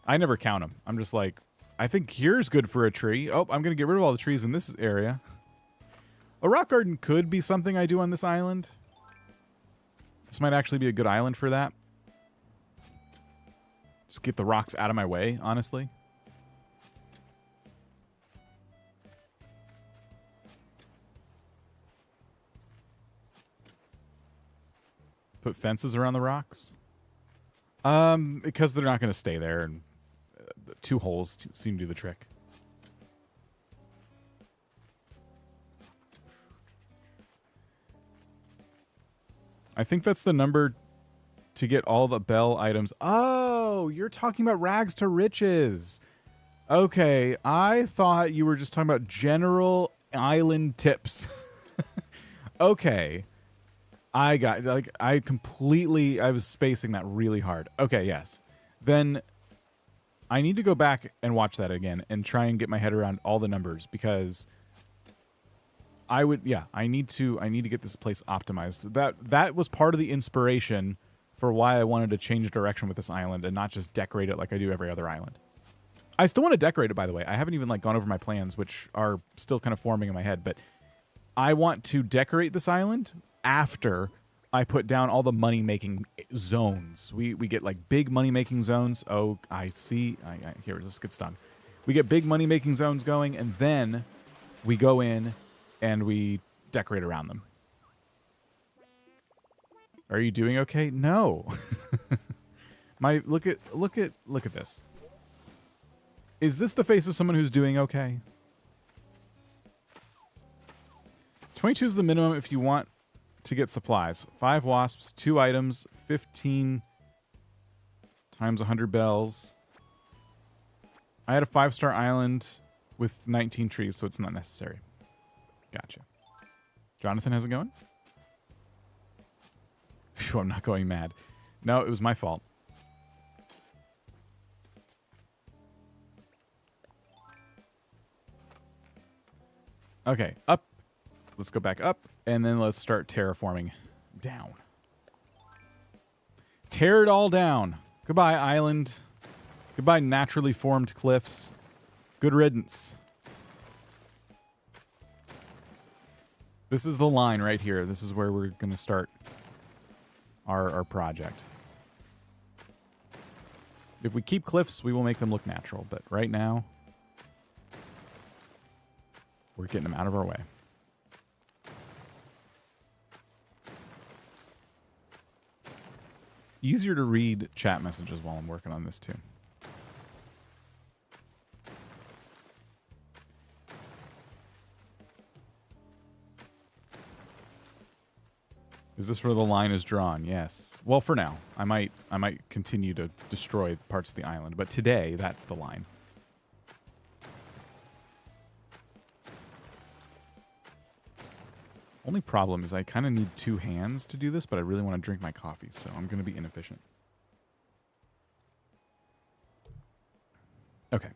I never count them. I'm just like, I think here's good for a tree. Oh, I'm going to get rid of all the trees in this area. A rock garden could be something I do on this island. This might actually be a good island for that. Just get the rocks out of my way, honestly. Put fences around the rocks? Because they're not going to stay there, and the 2 holes seem to do the trick. I think that's the number to get all the bell items. Oh, you're talking about rags to riches. Okay, I thought you were just talking about general island tips. Okay. I was spacing that really hard. Okay, yes. Then I need to go back and watch that again and try and get my head around all the numbers, because I need to get this place optimized. That was part of the inspiration for why I wanted to change direction with this island and not just decorate it like I do every other island. I still want to decorate it, by the way. I haven't even gone over my plans, which are still kind of forming in my head, but I want to decorate this island after I put down all the money-making zones. We get big money-making zones. Oh, I see. Here, let's get stung. We get big money-making zones going, and then we go in and we decorate around them. Are you doing okay? No. Look at this. Is this the face of someone who's doing okay? 22 is the minimum if you want to get supplies. 5 wasps, 2 items, 15 times 100 bells. I had a 5-star island with 19 trees, so it's not necessary. Gotcha. Jonathan, how's it going? Phew, I'm not going mad. No, it was my fault. Okay, up. Let's go back up, and then let's start terraforming down. Tear it all down. Goodbye, island. Goodbye, naturally formed cliffs. Good riddance. This is the line right here. This is where we're going to start our project. If we keep cliffs, we will make them look natural, but right now, we're getting them out of our way. Easier to read chat messages while I'm working on this too. Is this where the line is drawn? Yes. Well, for now. I might continue to destroy parts of the island, but today that's the line. Only problem is I kind of need 2 hands to do this, but I really want to drink my coffee, so I'm going to be inefficient. Okay.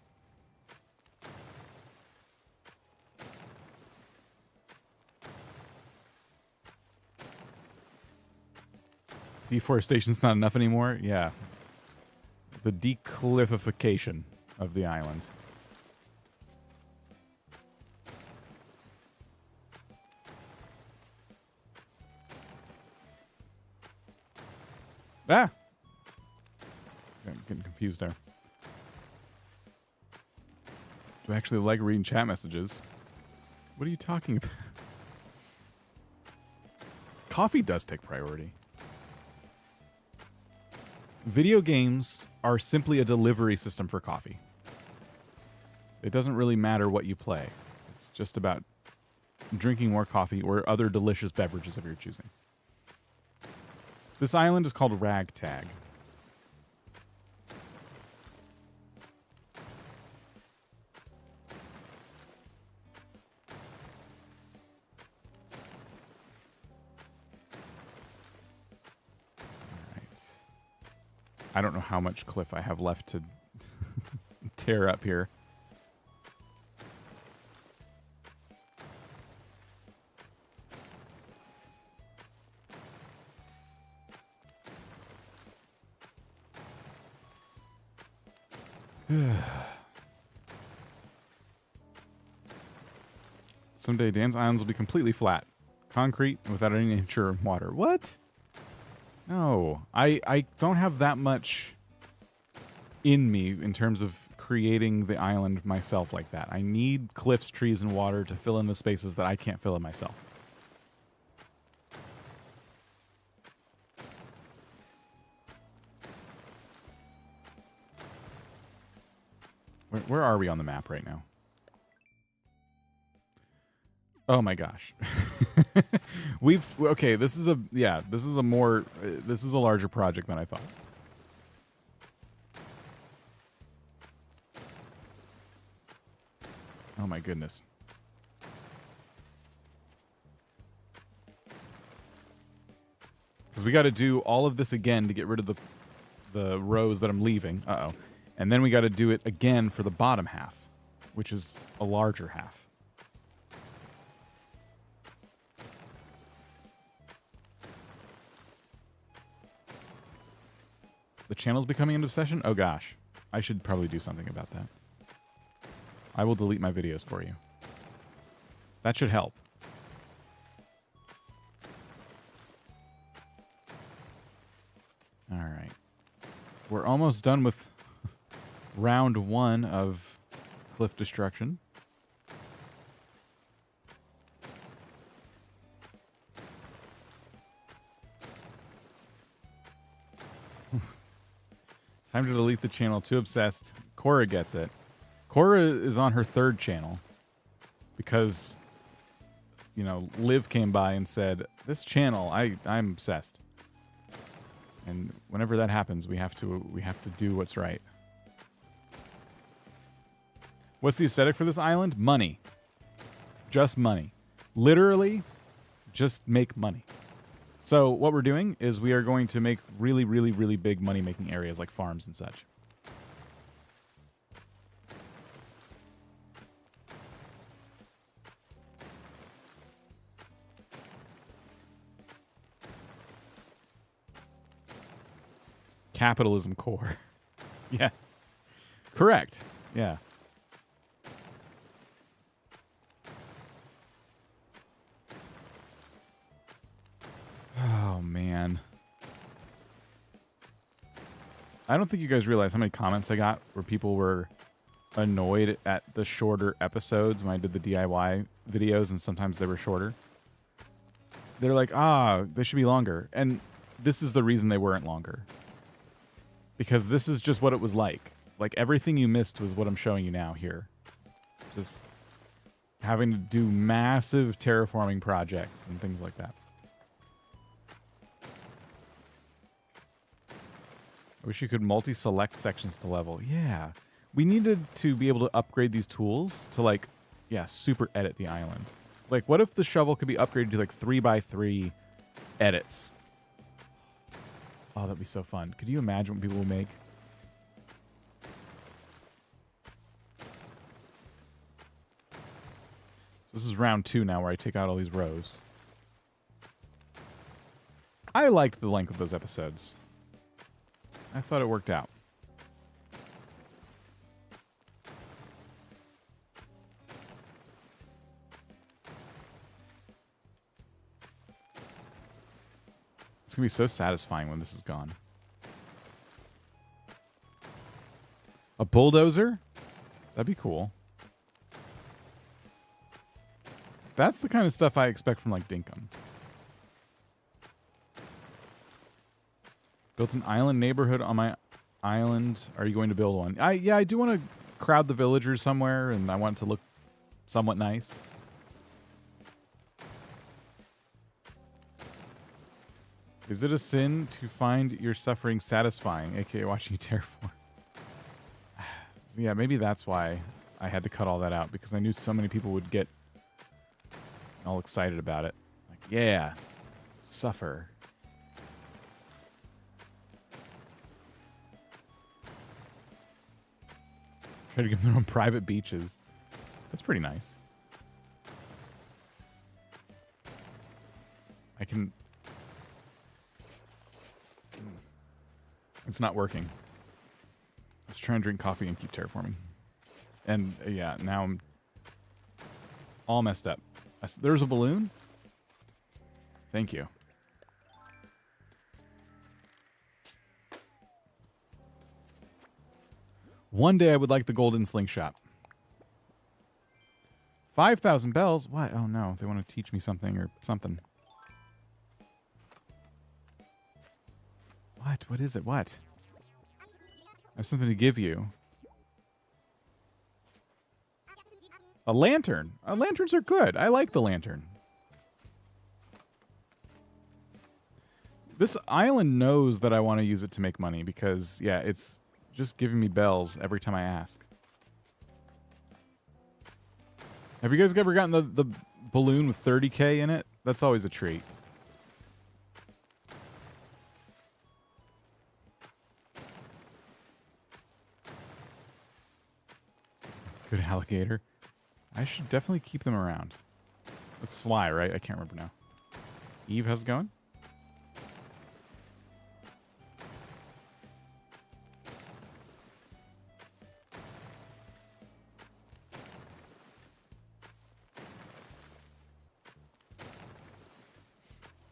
Deforestation's not enough anymore? Yeah. The decliffification of the island. Ah! I'm getting confused there. Do I actually like reading chat messages? What are you talking about? Coffee does take priority. Video games are simply a delivery system for coffee. It doesn't really matter what you play. It's just about drinking more coffee or other delicious beverages of your choosing. This island is called Ragtag. I don't know how much cliff I have left to tear up here. Someday Dan's Islands will be completely flat. Concrete without any nature or water. What? No, I don't have that much in me in terms of creating the island myself like that. I need cliffs, trees, and water to fill in the spaces that I can't fill in myself. Where are we on the map right now? Oh my gosh. Okay, this is a larger project than I thought. Oh my goodness. Because we got to do all of this again to get rid of the rows that I'm leaving. Uh-oh. And then we got to do it again for the bottom half, which is a larger half. The channel's becoming an obsession? Oh gosh. I should probably do something about that. I will delete my videos for you. That should help. Alright. We're almost done with round 1 of cliff destruction. Time to delete the channel. Too obsessed. Cora gets it. Cora is on her 3rd channel because, you know, Liv came by and said, this channel, I'm obsessed. And whenever that happens, we have to do what's right. What's the aesthetic for this island? Money. Just money. Literally, just make money. So what we're doing is we are going to make really, really, really big money-making areas like farms and such. Capitalism core. Yes. Correct. Yeah. Oh, man. I don't think you guys realize how many comments I got where people were annoyed at the shorter episodes when I did the DIY videos, and sometimes they were shorter. They're like, they should be longer. And this is the reason they weren't longer. Because this is just what it was like. Like, everything you missed was what I'm showing you now here. Just having to do massive terraforming projects and things like that. I wish you could multi-select sections to level. Yeah. We needed to be able to upgrade these tools to, like, yeah, super edit the island. Like, what if the shovel could be upgraded to, like, 3x3 edits? Oh, that'd be so fun. Could you imagine what people would make? So this is round 2 now where I take out all these rows. I liked the length of those episodes. I thought it worked out. It's going to be so satisfying when this is gone. A bulldozer? That'd be cool. That's the kind of stuff I expect from, like, Dinkum. Built an island neighborhood on my island. Are you going to build one? Yeah, I do want to crowd the villagers somewhere, and I want it to look somewhat nice. Is it a sin to find your suffering satisfying, aka watching you terraform? Yeah, maybe that's why I had to cut all that out, because I knew so many people would get all excited about it. Like, yeah, suffer. Try to give them their own private beaches. That's pretty nice. I can... It's not working. I was trying to drink coffee and keep terraforming. And, yeah, now I'm all messed up. There's a balloon? Thank you. One day I would like the golden slingshot. 5,000 bells? What? Oh, no. They want to teach me something or something. What? What is it? What? I have something to give you. A lantern. Lanterns are good. I like the lantern. This island knows that I want to use it to make money because, yeah, it's just giving me bells every time I ask. Have you guys ever gotten the balloon with 30K in it? That's always a treat. Good alligator. I should definitely keep them around. That's Sly, right? I can't remember now. Eve, how's it going?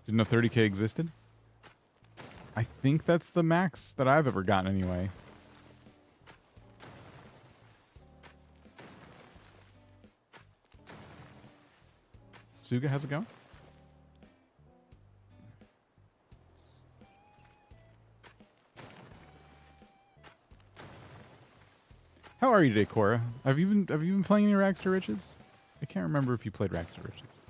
Didn't know 30K existed? I think that's the max that I've ever gotten anyway. Suga, how's it going? How are you today, Cora? Have you been playing any Rags to Riches? I can't remember if you played Rags to Riches.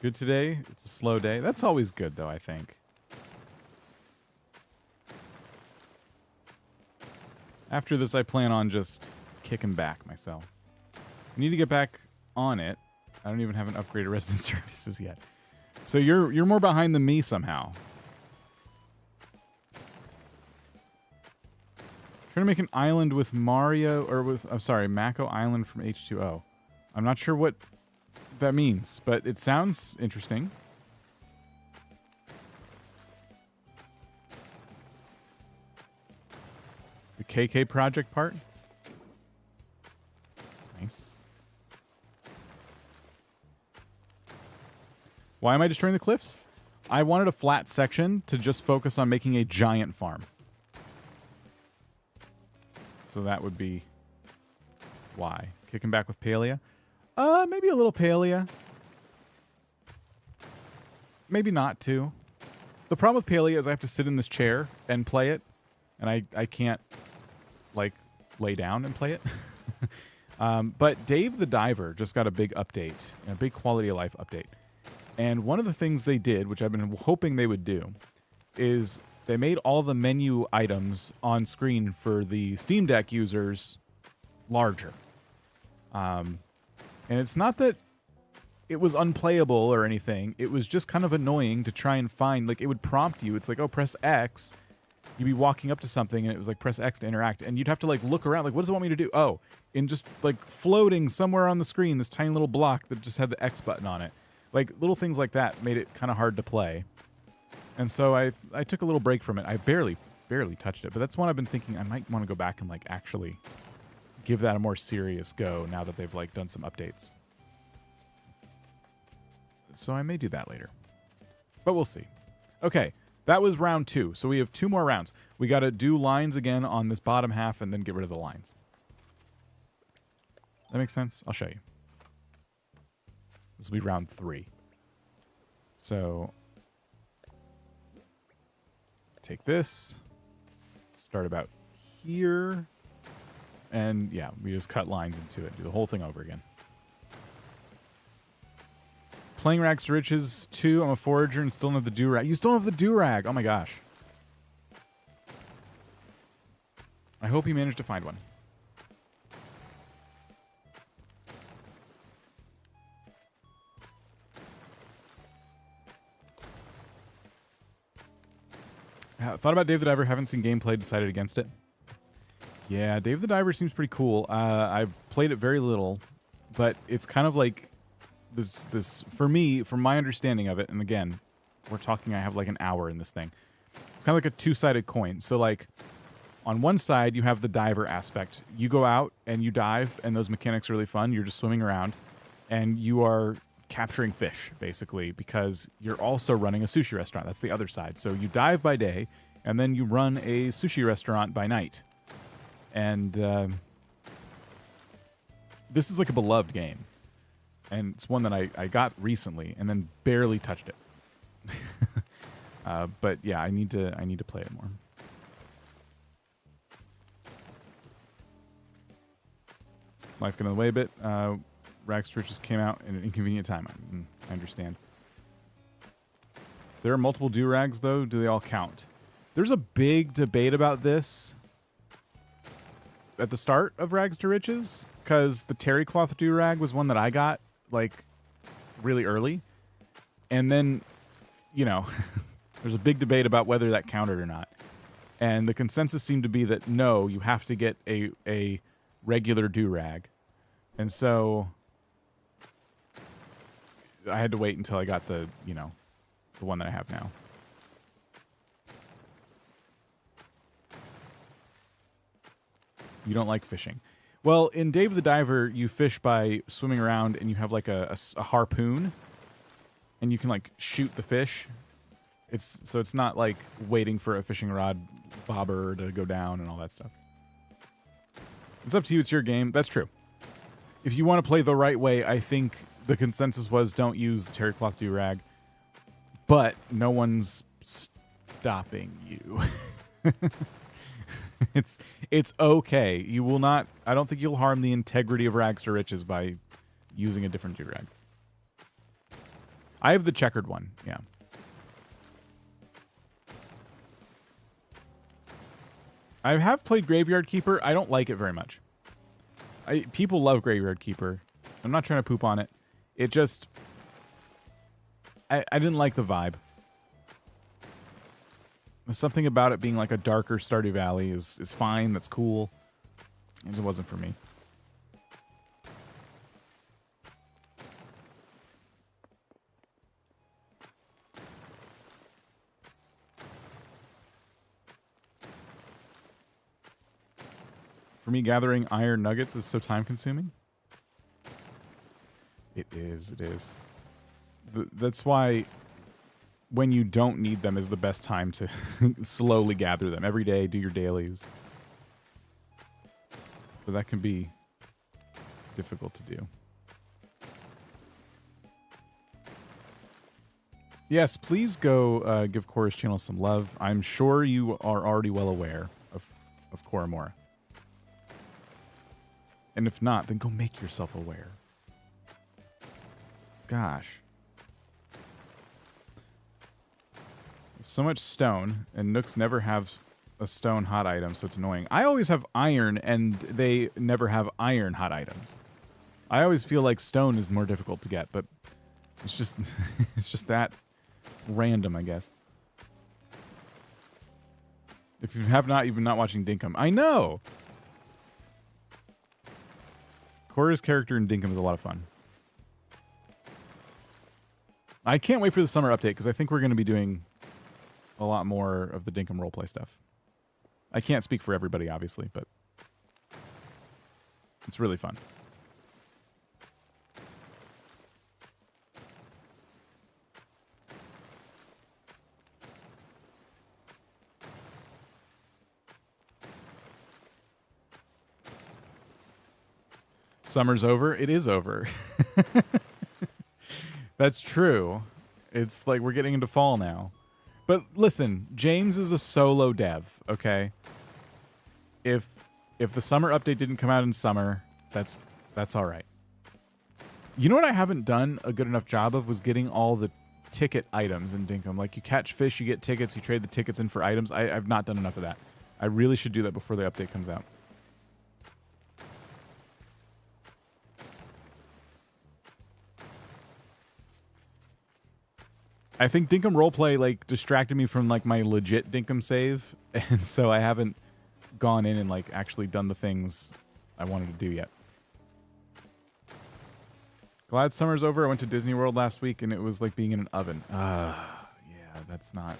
Good today? It's a slow day. That's always good, though, I think. After this, I plan on just kicking back myself. I need to get back on it. I don't even have an upgraded resident services yet. So you're more behind than me somehow. Trying to make an island with Mario, or with, I'm sorry, Mako Island from H2O. I'm not sure what that means, but it sounds interesting. The KK project part. Nice. Why am I destroying the cliffs? I wanted a flat section to just focus on making a giant farm. So that would be why. Kicking back with Palea. Maybe a little Palea. Maybe not, too. The problem with Palea is I have to sit in this chair and play it. And I can't, like, lay down and play it. But Dave the Diver just got a big update. A big quality of life update. And one of the things they did, which I've been hoping they would do, is they made all the menu items on screen for the Steam Deck users larger. And it's not that it was unplayable or anything. It was just kind of annoying to try and find, like, it would prompt you. It's like, oh, press X. You'd be walking up to something, and it was like, press X to interact. And you'd have to, like, look around, like, what does it want me to do? Oh, and just, like, floating somewhere on the screen, this tiny little block that just had the X button on it. Like, little things like that made it kind of hard to play. And so I took a little break from it. I barely touched it. But that's one I've been thinking I might want to go back and, like, actually give that a more serious go now that they've, like, done some updates. So I may do that later. But we'll see. Okay, that was round 2. So we have 2 more rounds. We got to do lines again on this bottom half and then get rid of the lines. That makes sense? I'll show you. This will be round 3. So take this, start about here, and yeah, we just cut lines into it, do the whole thing over again. Playing Rags to Riches 2, I'm a forager and still don't have the do-rag. You still don't have the do-rag! Oh my gosh. I hope you managed to find one. Thought about Dave the Diver, haven't seen gameplay, decided against it. Yeah, Dave the Diver seems pretty cool. I've played it very little, but it's kind of like this for me, from my understanding of it, and again, we're talking, I have like an hour in this thing. It's kind of like a two-sided coin. So like, on one side, you have the diver aspect. You go out and you dive, and those mechanics are really fun. You're just swimming around, and you are capturing fish, basically, because you're also running a sushi restaurant. That's the other side. So you dive by day, and then you run a sushi restaurant by night. And this is like a beloved game. And it's one that I got recently, and then barely touched it. But yeah, I need to play it more. Life got in the way a bit. Rags to Riches came out in an inconvenient time. I understand. There are multiple do-rags, though. Do they all count? There's a big debate about this at the start of Rags to Riches, because the terry cloth do-rag was one that I got, like, really early. And then, you know, there's a big debate about whether that counted or not. And the consensus seemed to be that, no, you have to get a regular do-rag. And so I had to wait until I got the, you know, the one that I have now. You don't like fishing. Well, in Dave the Diver, you fish by swimming around, and you have like a harpoon, and you can like shoot the fish. So it's not like waiting for a fishing rod bobber to go down and all that stuff. It's up to you. It's your game. That's true. If you want to play the right way, I think the consensus was don't use the terry cloth do-rag, but no one's stopping you. It's okay. You will not, I don't think you'll harm the integrity of Rags to Riches by using a different do-rag. I have the checkered one, yeah. I have played Graveyard Keeper. I don't like it very much. People love Graveyard Keeper. I'm not trying to poop on it. It just, I didn't like the vibe. There's something about it being like a darker Stardew Valley is fine. That's cool. It just wasn't for me. For me, gathering iron nuggets is so time-consuming. It is. It is. That's why when you don't need them is the best time to slowly gather them. Every day, do your dailies. But that can be difficult to do. Yes, please go give Cora's channel some love. I'm sure you are already well aware of Koramora. And if not, then go make yourself aware. Gosh. So much stone, and Nooks never have a stone hot item, so it's annoying. I always have iron, and they never have iron hot items. I always feel like stone is more difficult to get, but it's just it's just that random, I guess. If you have not, you've been not watching Dinkum. I know! Cora's character in Dinkum is a lot of fun. I can't wait for the summer update, because I think we're going to be doing a lot more of the Dinkum roleplay stuff. I can't speak for everybody, obviously, but it's really fun. Summer's over. It is over. That's true. It's like we're getting into fall now. But listen, James is a solo dev, okay? If the summer update didn't come out in summer, that's all right. You know what I haven't done a good enough job of was getting all the ticket items in Dinkum. Like, you catch fish, you get tickets, you trade the tickets in for items. I've not done enough of that. I really should do that before the update comes out. I think Dinkum roleplay like distracted me from like my legit Dinkum save, and so I haven't gone in and like actually done the things I wanted to do yet. Glad summer's over. I went to Disney World last week and it was like being in an oven. Yeah, that's not.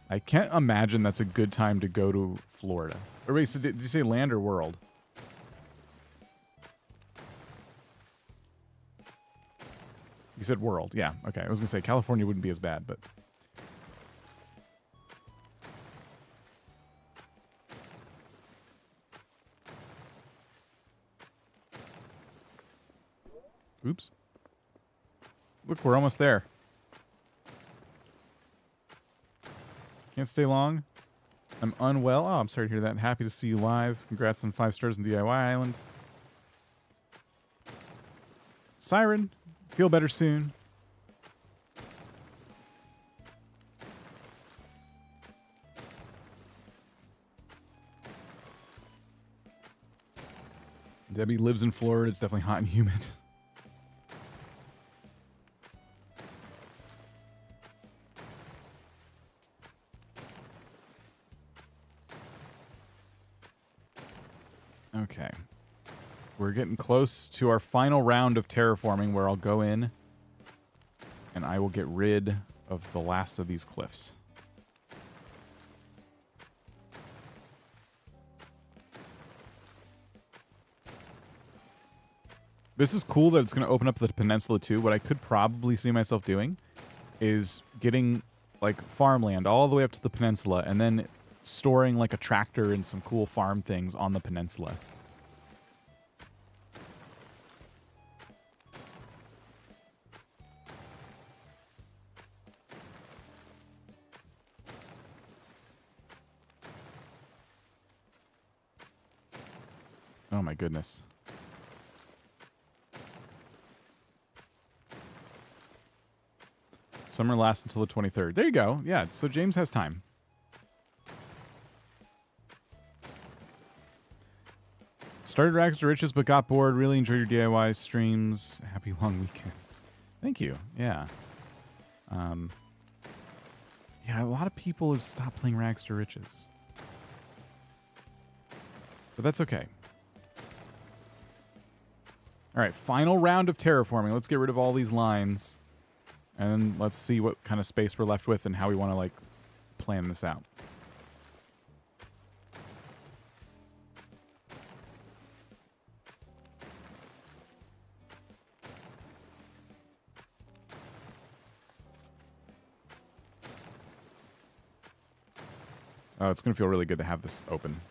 I can't imagine that's a good time to go to Florida. Or wait, so did you say land or world? You said world. Yeah, okay. I was going to say California wouldn't be as bad, but... Oops. Look, we're almost there. Can't stay long. I'm unwell. Oh, I'm sorry to hear that. Happy to see you live. Congrats on 5 stars in DIY Island. Siren, feel better soon. Debbie lives in Florida. It's definitely hot and humid. Okay. We're getting close to our final round of terraforming where I'll go in and I will get rid of the last of these cliffs. This is cool that it's going to open up the peninsula too. What I could probably see myself doing is getting like farmland all the way up to the peninsula and then storing like a tractor and some cool farm things on the peninsula. Oh my goodness. Summer lasts until the 23rd. There you go. Yeah, so James has time. Started Rags to Riches, but got bored. Really enjoyed your DIY streams. Happy long weekend. Thank you. Yeah. Yeah, a lot of people have stopped playing Rags to Riches. But that's okay. All right, final round of terraforming. Let's get rid of all these lines. And then let's see what kind of space we're left with and how we want to, like, plan this out. Oh, it's going to feel really good to have this open.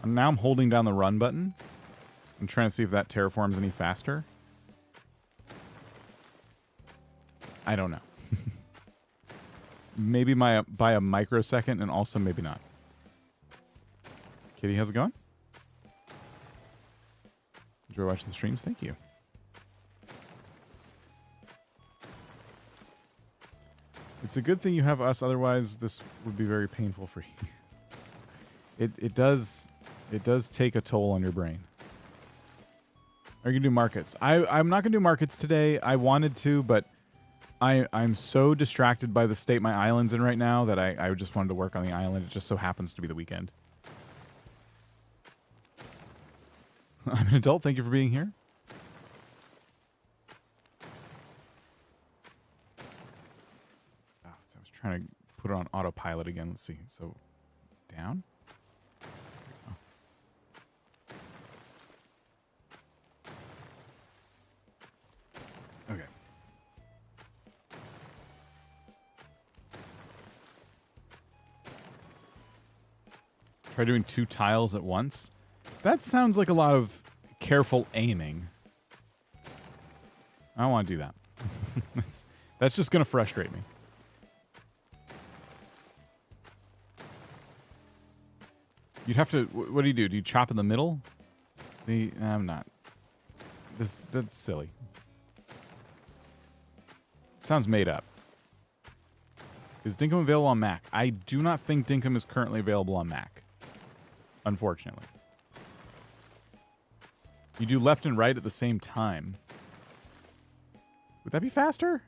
And now I'm holding down the run button. I'm trying to see if that terraforms any faster. I don't know. Maybe by a microsecond, and also maybe not. Kitty, how's it going? Enjoy watching the streams. Thank you. It's a good thing you have us, otherwise this would be very painful for you. It does take a toll on your brain. Are you gonna do markets? I'm not gonna do markets today. I wanted to, but I'm so distracted by the state my island's in right now that I just wanted to work on the island. It just so happens to be the weekend. I'm an adult. Thank you for being here. Oh, so I was trying to put it on autopilot again. Let's see. So, down. Okay. Try doing 2 tiles at once. That sounds like a lot of careful aiming. I don't want to do that. That's just going to frustrate me. You'd have to... What do you do? Do you chop in the middle? I'm not. That's silly. Sounds made up. Is Dinkum available on Mac? I do not think Dinkum is currently available on Mac. Unfortunately. You do left and right at the same time. Would that be faster?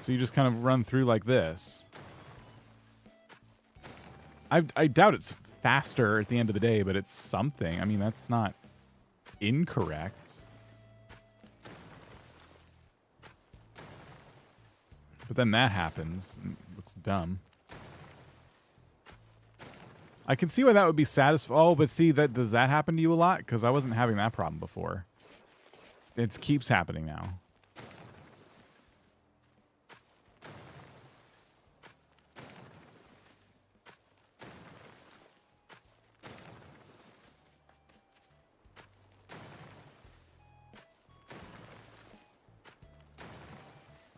So you just kind of run through like this. I doubt it's faster at the end of the day, but it's something. I mean, that's not incorrect. But then that happens. It looks dumb. I can see why that would be satisfying. Oh, but see, does that happen to you a lot? Because I wasn't having that problem before. It keeps happening now.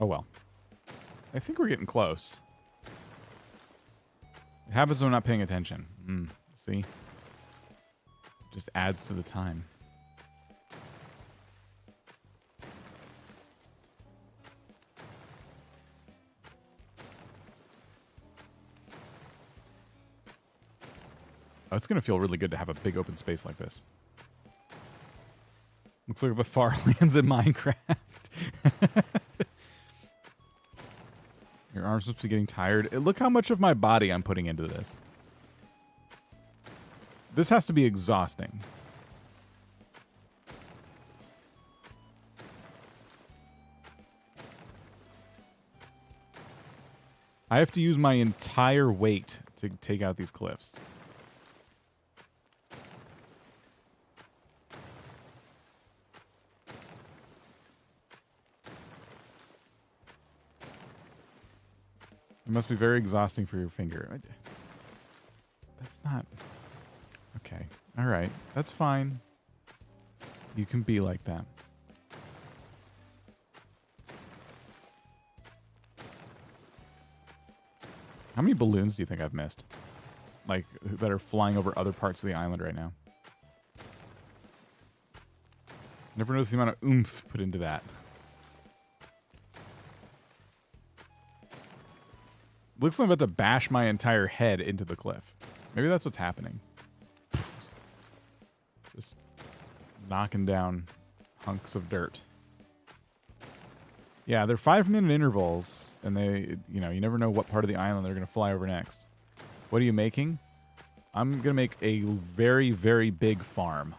Oh well. I think we're getting close. It happens when I'm not paying attention. See? Just adds to the time. Oh, it's going to feel really good to have a big open space like this. Looks like the far lands in Minecraft. Your arms must be getting tired. Look how much of my body I'm putting into this. This has to be exhausting. I have to use my entire weight to take out these cliffs. It must be very exhausting for your finger. That's not... Okay. Alright. That's fine. You can be like that. How many balloons do you think I've missed? Like, that are flying over other parts of the island right now? Never noticed the amount of oomph put into that. Looks like I'm about to bash my entire head into the cliff. Maybe that's what's happening. Just knocking down hunks of dirt. Yeah, they're 5-minute intervals, and they, you never know what part of the island they're going to fly over next. What are you making? I'm going to make a very, very big farm.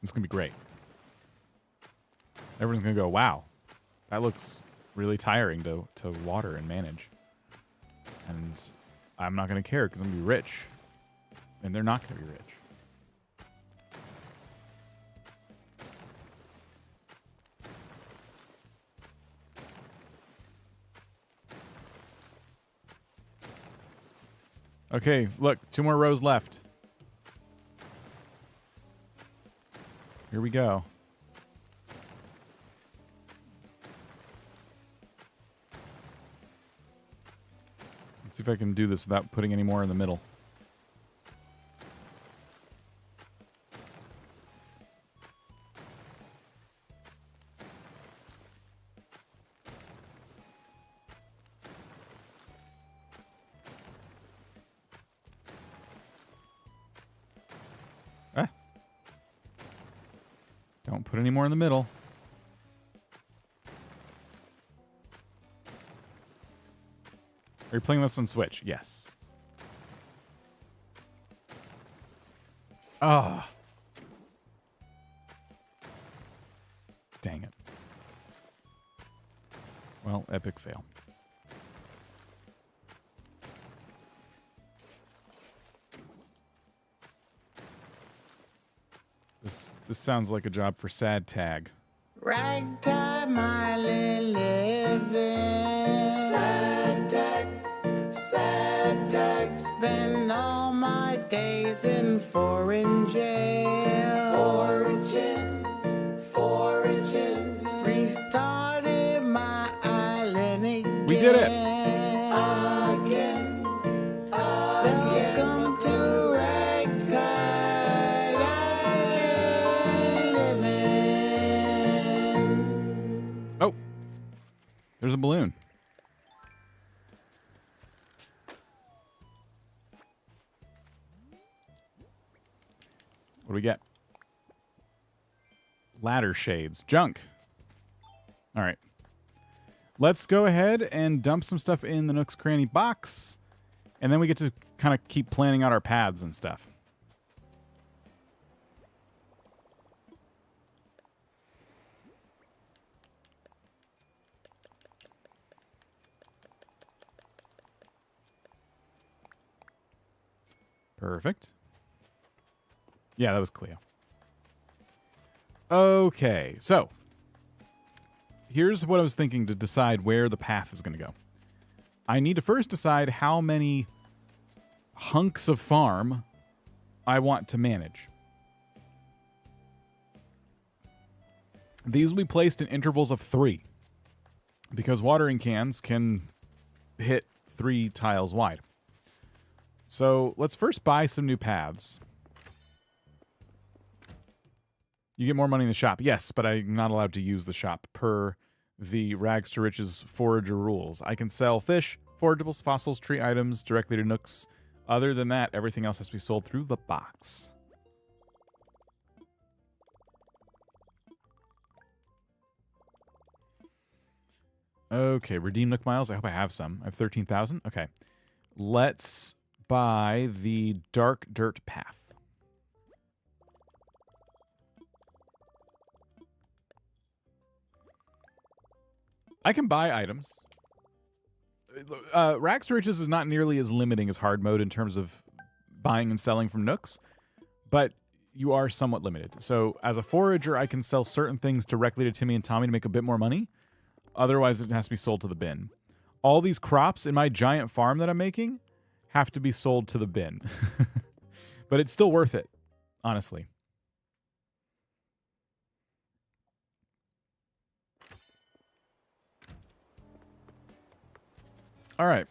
It's going to be great. Everyone's going to go, wow. That looks really tiring to water and manage. And I'm not going to care because I'm going to be rich. And they're not going to be rich. Okay, look, 2 more rows left. Here we go. Let's see if I can do this without putting any more in the middle. Ah. Don't put any more in the middle. Are you playing this on Switch? Yes. Ah. Dang it. Well, epic fail. This sounds like a job for Sad Tag. Ragtime island living. Sad tech. Spend all my days in foreign jail. Foraging. Restarted my island again. We did it. Welcome to Ragtime Island living. Oh, there's a balloon. What do we get? Ladder shades. Junk. All right. Let's go ahead and dump some stuff in the Nook's Cranny box. And then we get to kind of keep planning out our paths and stuff. Perfect. Yeah, that was Cleo. Okay, so here's what I was thinking to decide where the path is going to go. I need to first decide how many hunks of farm I want to manage. These will be placed in intervals of 3 because watering cans can hit 3 tiles wide. So let's first buy some new paths. You get more money in the shop. Yes, but I'm not allowed to use the shop per the Rags to Riches forager rules. I can sell fish, forageables, fossils, tree items directly to Nooks. Other than that, everything else has to be sold through the box. Okay, redeem Nook miles. I hope I have some. I have 13,000. Okay. Let's buy the dark dirt path. I can buy items. Rags to Riches is not nearly as limiting as hard mode in terms of buying and selling from Nooks, but you are somewhat limited. So as a forager, I can sell certain things directly to Timmy and Tommy to make a bit more money. Otherwise, it has to be sold to the bin. All these crops in my giant farm that I'm making have to be sold to the bin. But it's still worth it, honestly. All right.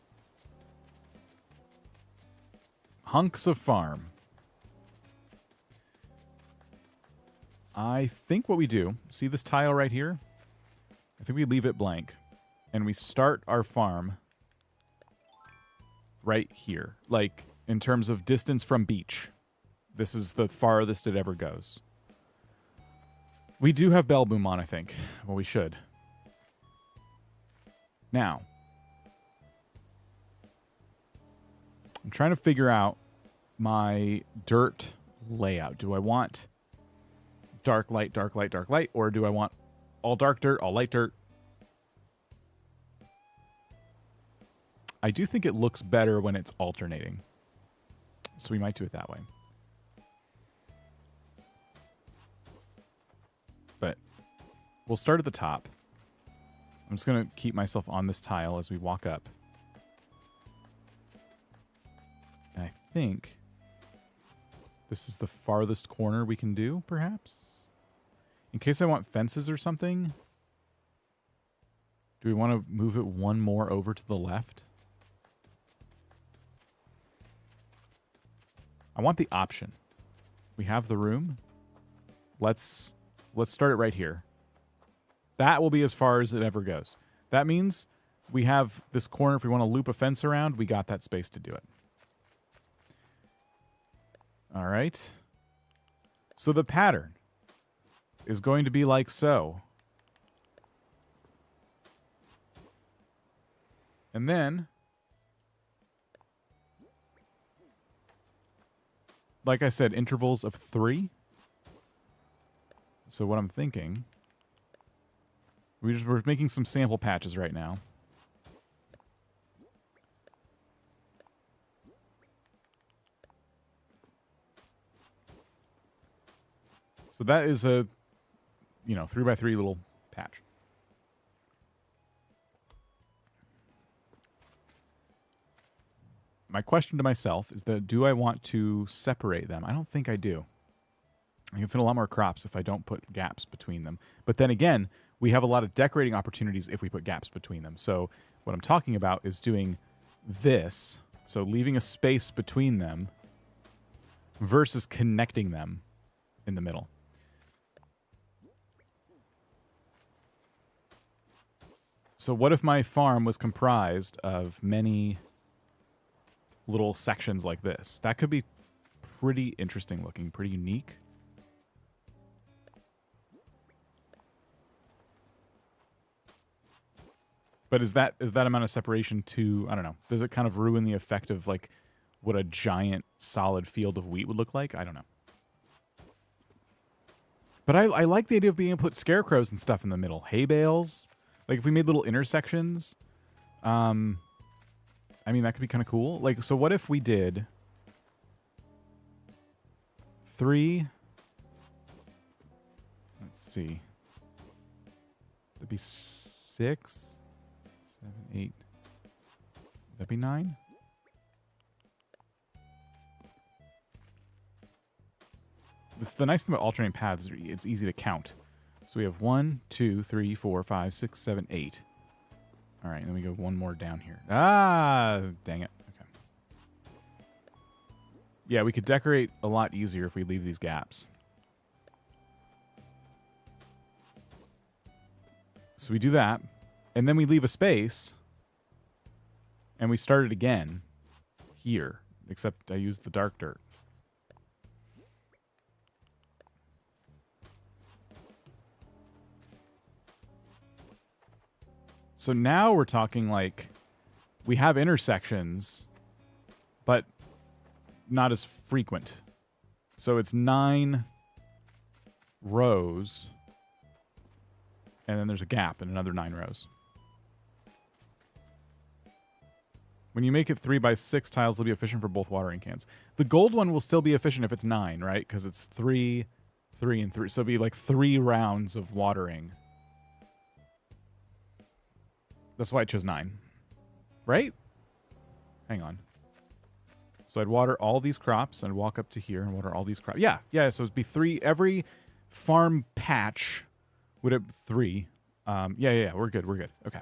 Hunks of farm. I think what we do, see this tile right here? I think we leave it blank. And we start our farm right here. Like, in terms of distance from beach. This is the farthest it ever goes. We do have bell boom on, I think. Well, we should. Now, I'm trying to figure out my dirt layout. Do I want dark light, dark light, dark light? Or do I want all dark dirt, all light dirt? I do think it looks better when it's alternating. So we might do it that way. But we'll start at the top. I'm just going to keep myself on this tile as we walk up. And I think this is the farthest corner we can do, perhaps? In case I want fences or something. Do we want to move it one more over to the left? I want the option. We have the room. Let's start it right here. That will be as far as it ever goes. That means we have this corner. If we want to loop a fence around, we got that space to do it. All right. So the pattern is going to be like so. And then, like I said, intervals of 3. So what I'm thinking, we're making some sample patches right now. So that is a you know, 3x3 little patch. My question to myself is that, do I want to separate them? I don't think I do. I can fit a lot more crops if I don't put gaps between them. But then again, we have a lot of decorating opportunities if we put gaps between them. So what I'm talking about is doing this, so leaving a space between them versus connecting them in the middle. So what if my farm was comprised of many little sections like this? That could be pretty interesting looking, pretty unique. But is that amount of separation too, I don't know, does it kind of ruin the effect of like what a giant solid field of wheat would look like? I don't know. But I like the idea of being able to put scarecrows and stuff in the middle. Hay bales. Like if we made little intersections. I mean, that could be kind of cool. Like, so what if we did 3? Let's see. That'd be 6, 7, 8. Would that be 9? The nice thing about alternating paths is it's easy to count. So we have 1, 2, 3, 4, 5, 6, 7, 8. All right, then we go one more down here. Ah, dang it. Okay. Yeah, we could decorate a lot easier if we leave these gaps. So we do that, and then we leave a space, and we start it again here, except I used the dark dirt. So now we're talking like we have intersections, but not as frequent. So it's 9 rows, and then there's a gap and another 9 rows. When you make it 3x6 tiles, they'll be efficient for both watering cans. The gold one will still be efficient if it's 9, right? Because it's 3, 3, and 3. So it'll be like 3 rounds of watering. That's why I chose 9. Right? Hang on. So I'd water all these crops and walk up to here and water all these crops. Yeah, so it'd be 3. Every farm patch would have 3. Yeah, we're good. Okay.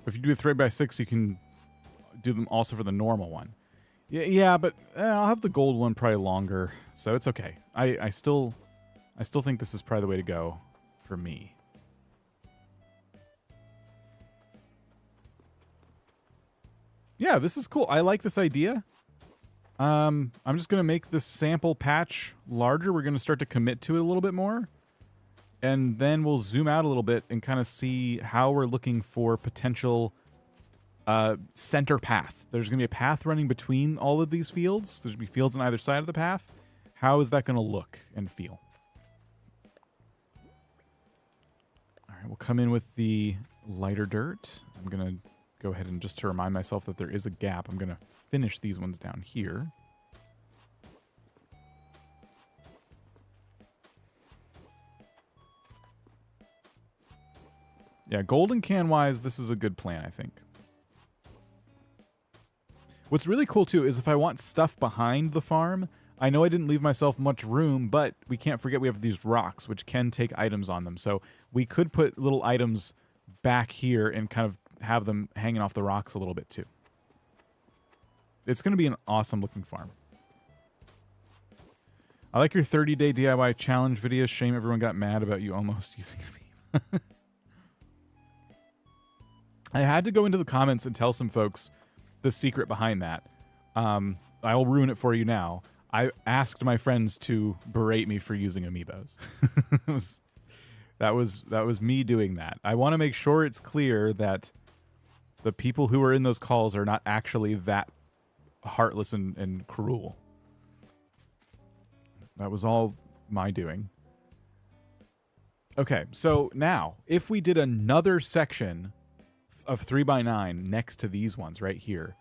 If you do a 3x6, you can do them also for the normal one. Yeah, but I'll have the gold one probably longer, so it's okay. I still think this is probably the way to go for me. Yeah, this is cool. I like this idea. I'm just gonna make this sample patch larger. We're gonna start to commit to it a little bit more, and then we'll zoom out a little bit and kind of see how we're looking for potential center path. There's going to be a path running between all of these fields. There's going to be fields on either side of the path. How is that going to look and feel? All right, we'll come in with the lighter dirt. I'm going to go ahead and just to remind myself that there is a gap, I'm going to finish these ones down here. Yeah, golden can-wise, this is a good plan, I think. What's really cool, too, is if I want stuff behind the farm, I know I didn't leave myself much room, but we can't forget we have these rocks, which can take items on them. So we could put little items back here and kind of have them hanging off the rocks a little bit, too. It's going to be an awesome-looking farm. I like your 30-day DIY challenge video. Shame everyone got mad about you almost using a meme. I had to go into the comments and tell some folks the secret behind that. I'll ruin it for you now. I asked my friends to berate me for using amiibos. that was me doing that. I want to make sure it's clear that the people who are in those calls are not actually that heartless and cruel. That was all my doing. Okay, so now, if we did another section of 3x9 next to these ones right here,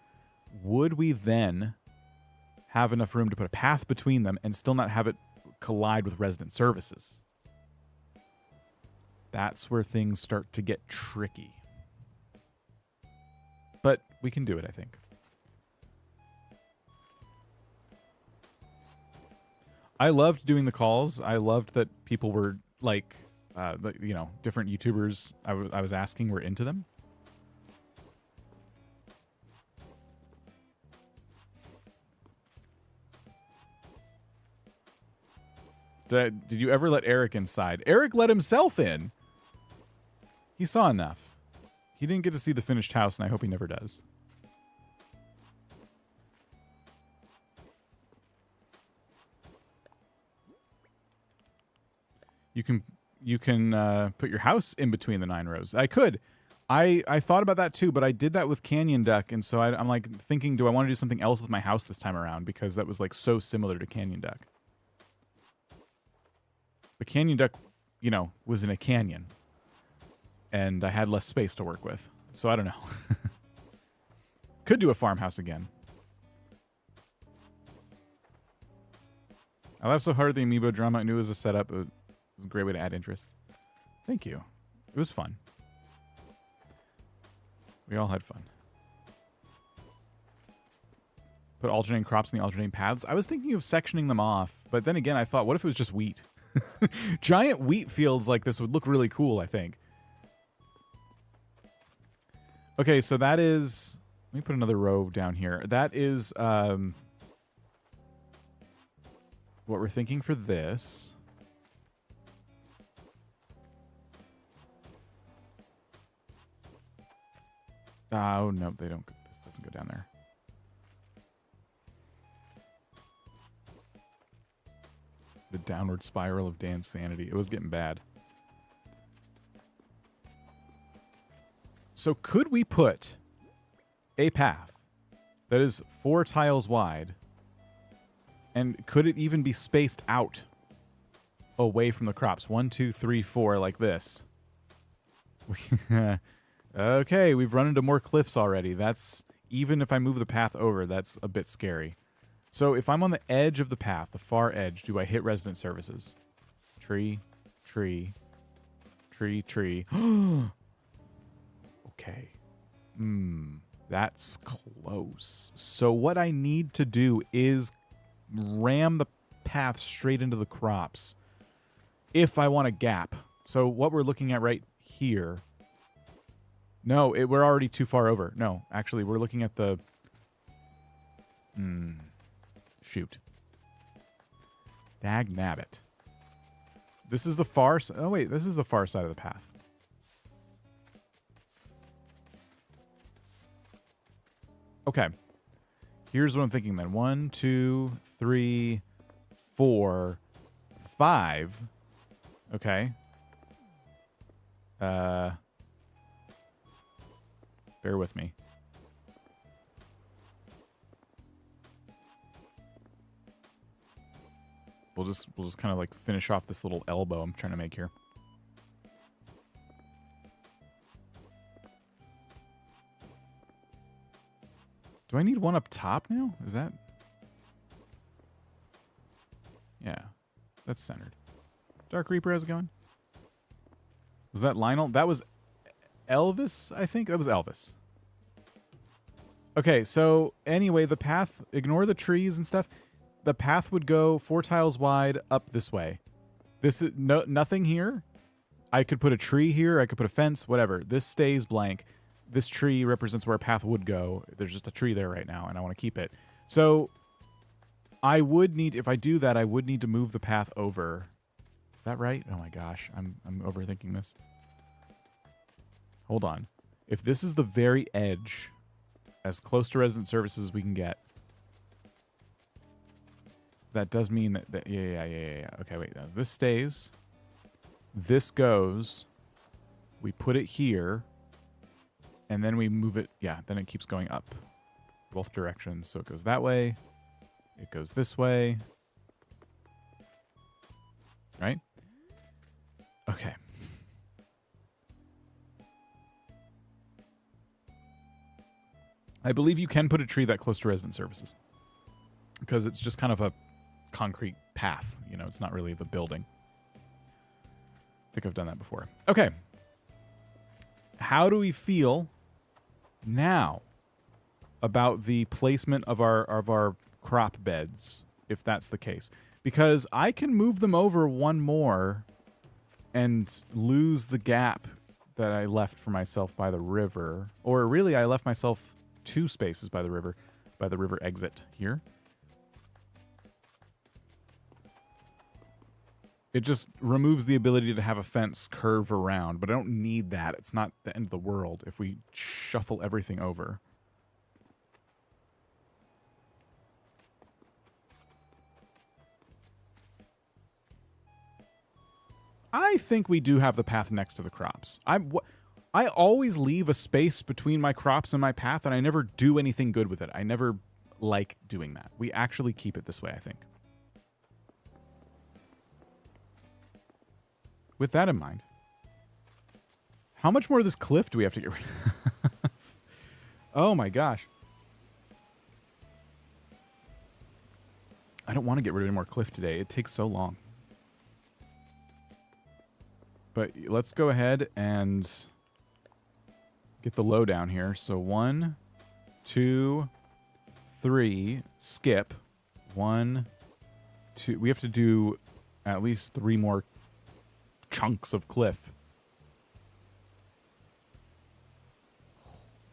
would we then have enough room to put a path between them and still not have it collide with resident services? That's where things start to get tricky. But we can do it, I think. I loved doing the calls. I loved that people were like, you know, different YouTubers I was asking were into them. Did you ever let Eric inside? Eric let himself in. He saw enough. He didn't get to see the finished house, and I hope he never does. You can put your house in between the 9 rows. I could. I thought about that too, but I did that with CanyonDuck, and so I'm like thinking, do I want to do something else with my house this time around? Because that was like so similar to CanyonDuck. But CanyonDuck, you know, was in a canyon, and I had less space to work with. So I don't know. Could do a farmhouse again. I laughed so hard at the amiibo drama. I knew it was a setup. It was a great way to add interest. Thank you. It was fun. We all had fun. Put alternating crops in the alternating paths. I was thinking of sectioning them off, but then again, I thought, what if it was just wheat? Giant wheat fields like this would look really cool, I think. Okay, so that is... Let me put another row down here. That is what we're thinking for this. Oh, no, they don't. This doesn't go down there. The downward spiral of Dan's sanity. It was getting bad. So could we put a path that is 4 tiles wide, and could it even be spaced out away from the crops? 1, 2, 3, 4, like this. Okay, we've run into more cliffs already. That's, even if I move the path over, that's a bit scary. So if I'm on the edge of the path, the far edge, do I hit resident services? Tree, tree, tree, tree. Okay. That's close. So what I need to do is ram the path straight into the crops if I want a gap. So what we're looking at right here... No, we're already too far over. No, actually, we're looking at the... Shoot. Dag nabbit. This is the far... Oh, wait, this is the far side of the path. Okay. Here's what I'm thinking then. 1, 2, 3, 4, 5. Okay. Bear with me. We'll just kind of like finish off this little elbow I'm trying to make here. Do I need one up top now? Is that... Yeah. That's centered. Dark Reaper, how's it going? Was that Lionel? That was Elvis, I think? That was Elvis. Okay, so anyway, the path... Ignore the trees and stuff. The path would go 4 tiles wide up this way. This is nothing here. I could put a tree here. I could put a fence, whatever. This stays blank. This tree represents where a path would go. There's just a tree there right now, and I want to keep it. So I would need, if I do that, I would need to move the path over. Is that right? Oh my gosh, I'm overthinking this. Hold on. If this is the very edge, as close to resident services as we can get, that does mean that yeah. Okay, wait. No, this stays. This goes. We put it here. And then we move it. Yeah, then it keeps going up. Both directions. So it goes that way. It goes this way. Right? Okay. I believe you can put a tree that close to resident services because it's just kind of a concrete path. You know, it's not really the building. I think I've done that before. Okay. How do we feel now about the placement of our crop beds, if that's the case? Because I can move them over one more and lose the gap that I left for myself by the river. Or really, I left myself 2 spaces by the river exit here. It just removes the ability to have a fence curve around, but I don't need that. It's not the end of the world if we shuffle everything over. I think we do have the path next to the crops. I always leave a space between my crops and my path, and I never do anything good with it. I never like doing that. We actually keep it this way, I think. With that in mind, how much more of this cliff do we have to get rid of? Oh my gosh. I don't want to get rid of any more cliff today. It takes so long. But let's go ahead and get the lowdown here. So 1, 2, 3, skip. 1, 2. We have to do at least 3 more chunks of cliff.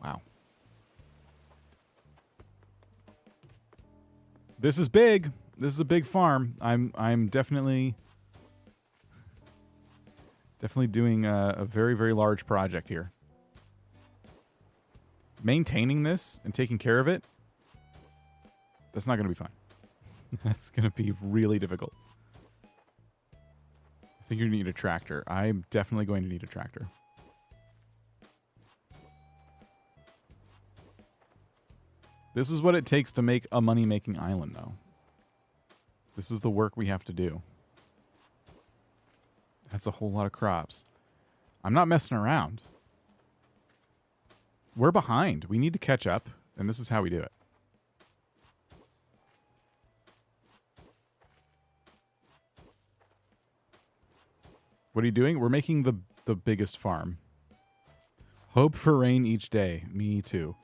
Wow. This is big. This is a big farm. I'm definitely doing a very, very large project here. Maintaining this and taking care of it, that's not going to be fun. That's going to be really difficult. I think you need a tractor. I'm definitely going to need a tractor. This is what it takes to make a money-making island, though. This is the work we have to do. That's a whole lot of crops. I'm not messing around. We're behind. We need to catch up, and this is how we do it. What are you doing? We're making the biggest farm. Hope for rain each day. Me too.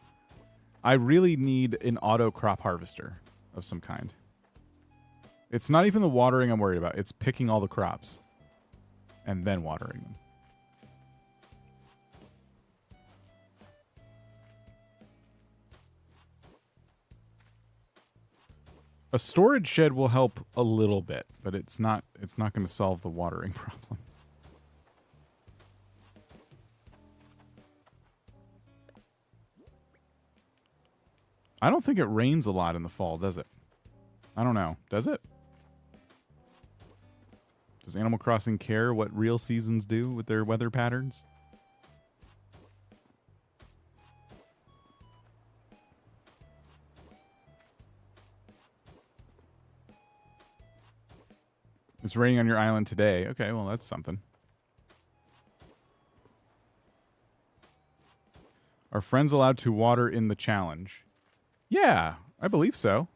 I really need an auto crop harvester of some kind. It's not even the watering I'm worried about. It's picking all the crops and then watering them. A storage shed will help a little bit, but it's not going to solve the watering problem. I don't think it rains a lot in the fall, does it? I don't know. Does it? Does Animal Crossing care what real seasons do with their weather patterns? It's raining on your island today. Okay, well, that's something. Are friends allowed to water in the challenge? Yeah, I believe so.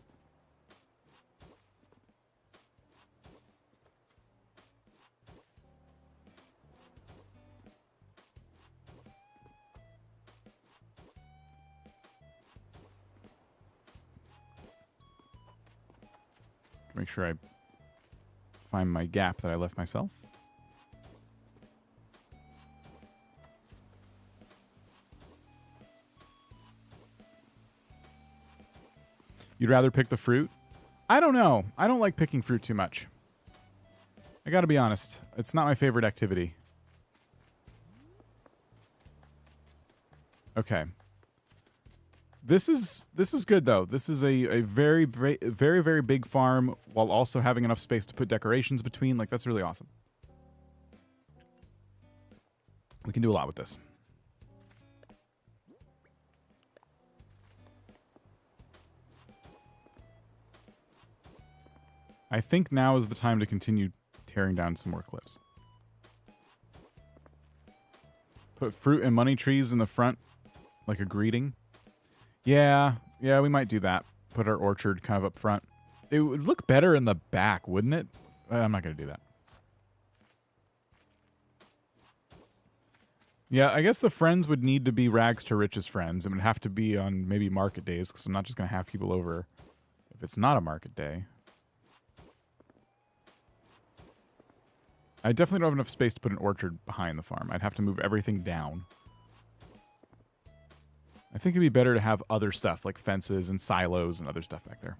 Make sure I find my gap that I left myself. You'd rather pick the fruit? I don't know. I don't like picking fruit too much. I gotta be honest. It's not my favorite activity. Okay. This is good though. This is a very, very, very, very big farm while also having enough space to put decorations between. Like, that's really awesome. We can do a lot with this. I think now is the time to continue tearing down some more cliffs. Put fruit and money trees in the front like a greeting. Yeah, yeah, we might do that. Put our orchard kind of up front. It would look better in the back, wouldn't it? I'm not going to do that. Yeah, I guess the friends would need to be rags to riches friends. It would have to be on maybe market days because I'm not just going to have people over if it's not a market day. I definitely don't have enough space to put an orchard behind the farm. I'd have to move everything down. I think it'd be better to have other stuff like fences and silos and other stuff back there.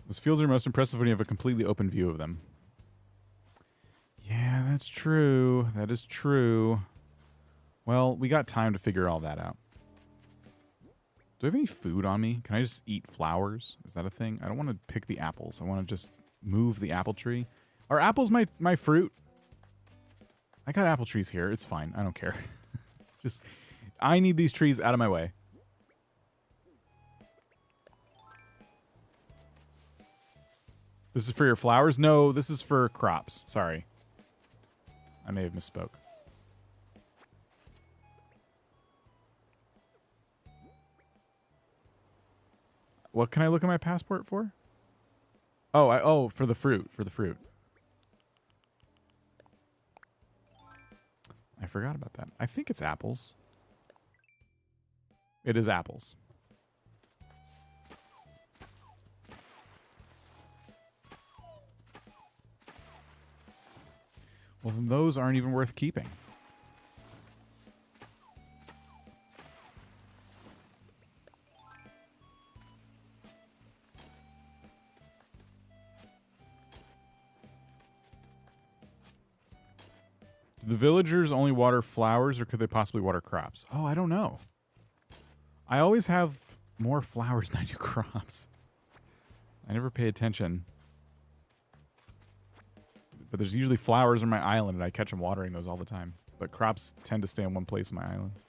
Those fields are most impressive when you have a completely open view of them. Yeah, that's true. That is true. Well, we got time to figure all that out. Do I have any food on me? Can I just eat flowers? Is that a thing? I don't want to pick the apples. I want to just move the apple tree. Are apples my fruit? I got apple trees here. It's fine. I don't care. Just, I need these trees out of my way. This is for your flowers? No, this is for crops. Sorry. I may have misspoke. What can I look at my passport for? Oh, for the fruit. For the fruit. I forgot about that. I think it's apples. It is apples. Well, then those aren't even worth keeping. Do the villagers only water flowers, or could they possibly water crops? Oh, I don't know. I always have more flowers than I do crops. I never pay attention. But there's usually flowers on my island, and I catch them watering those all the time. But crops tend to stay in one place in my islands.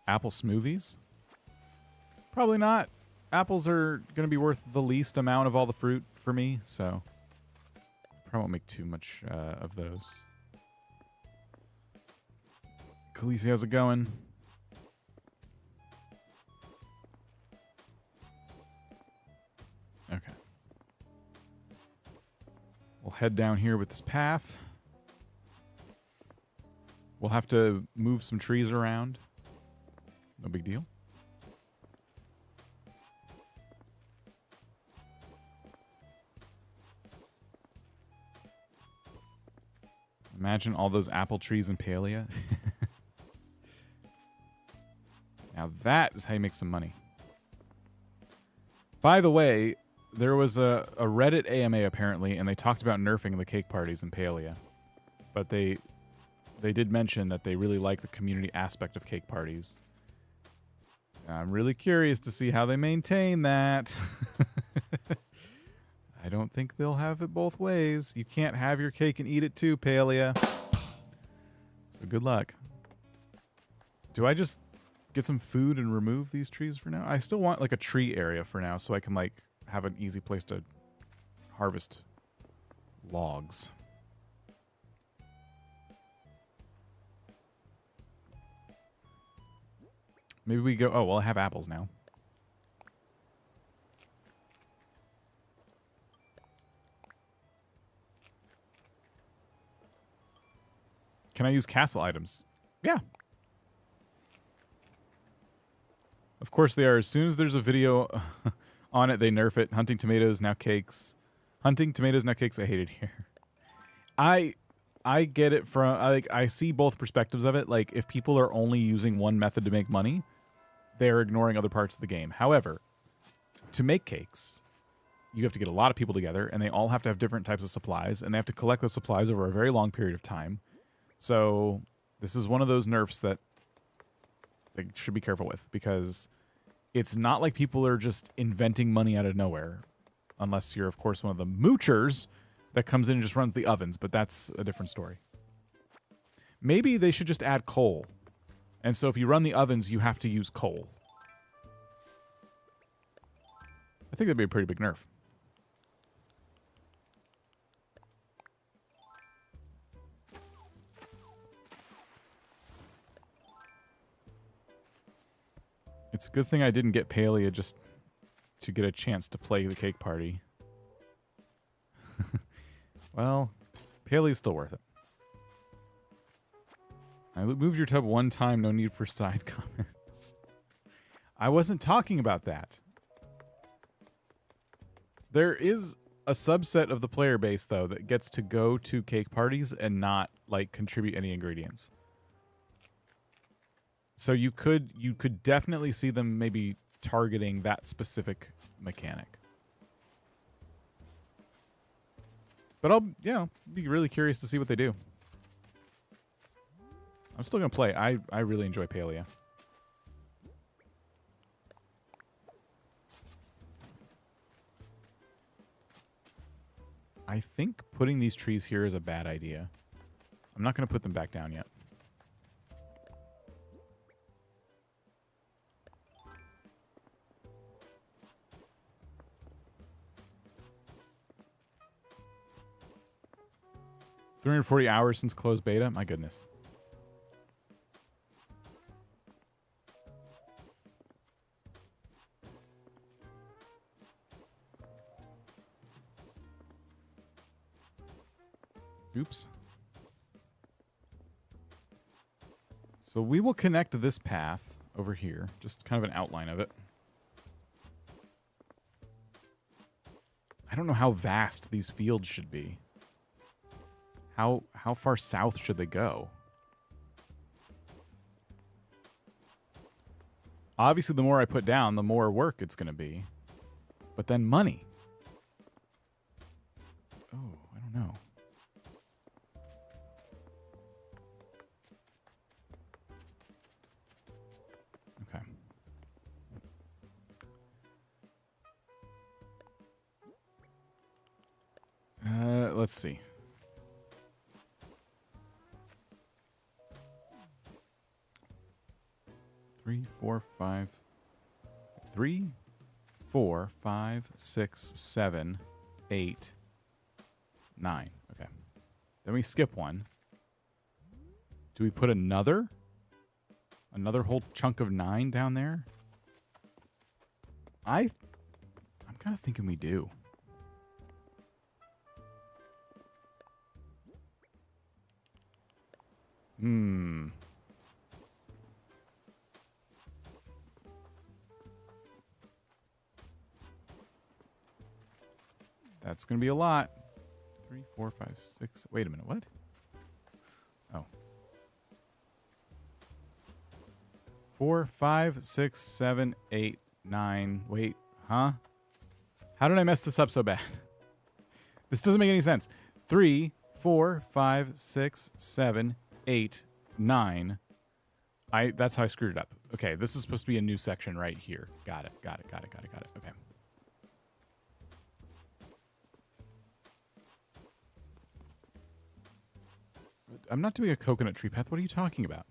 Apple smoothies? Probably not. Apples are going to be worth the least amount of all the fruit for me, so probably won't make too much of those. Khaleesi, how's it going? Okay. We'll head down here with this path. We'll have to move some trees around. No big deal. Imagine all those apple trees in Palia. Now that is how you make some money. By the way, there was a Reddit AMA apparently, and they talked about nerfing the cake parties in Palia. But they did mention that they really like the community aspect of cake parties. I'm really curious to see how they maintain that. I don't think they'll have it both ways. You can't have your cake and eat it too, Palia. So good luck. Do I just get some food and remove these trees for now? I still want like a tree area for now so I can like have an easy place to harvest logs. Maybe we go... Oh, well, I have apples now. Can I use castle items? Yeah. Of course they are. As soon as there's a video on it, they nerf it. Hunting tomatoes, now cakes. Hunting tomatoes, now cakes. I hate it here. I get it from... I see both perspectives of it. Like, if people are only using one method to make money, they're ignoring other parts of the game. However, to make cakes, you have to get a lot of people together, and they all have to have different types of supplies, and they have to collect those supplies over a very long period of time. So this is one of those nerfs that they should be careful with, because it's not like people are just inventing money out of nowhere. Unless you're, of course, one of the moochers that comes in and just runs the ovens, but that's a different story. Maybe they should just add coal. And so if you run the ovens, you have to use coal. I think that'd be a pretty big nerf. It's a good thing I didn't get Palea just to get a chance to play the cake party. Well, Palea's still worth it. I moved your tub one time, no need for side comments. I wasn't talking about that. There is a subset of the player base, though, that gets to go to cake parties and not, like, contribute any ingredients. So you could definitely see them maybe targeting that specific mechanic. But I'll, be really curious to see what they do. I'm still going to play. I really enjoy Palea. I think putting these trees here is a bad idea. I'm not going to put them back down yet. $340 hours since closed beta? My goodness. Oops. So we will connect this path over here. Just kind of an outline of it. I don't know how vast these fields should be. How far south should they go? Obviously, the more I put down, the more work it's going to be. But then money. Oh, I don't know. Okay. Let's see. 3, 4, 5. 3, 4, 5, 6, 7, 8, 9. Okay. Then we skip one. Do we put another whole chunk of 9 down there? I'm kind of thinking we do. That's going to be a lot. 3, 4, 5, 6. Wait a minute. What? Oh. 4, 5, 6, 7, 8, 9. Wait. Huh? How did I mess this up so bad? This doesn't make any sense. 3, 4, 5, 6, 7, 8, 9. That's how I screwed it up. Okay, this is supposed to be a new section right here. Got it. Okay. I'm not doing a coconut tree path. What are you talking about?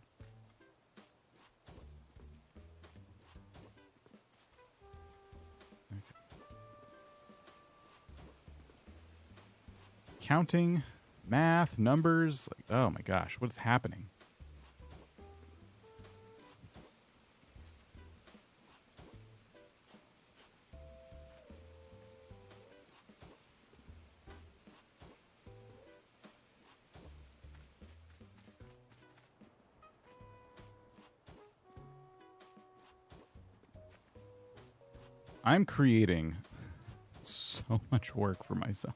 Okay. Counting, math, numbers. Like, oh my gosh, what's happening? I'm creating so much work for myself.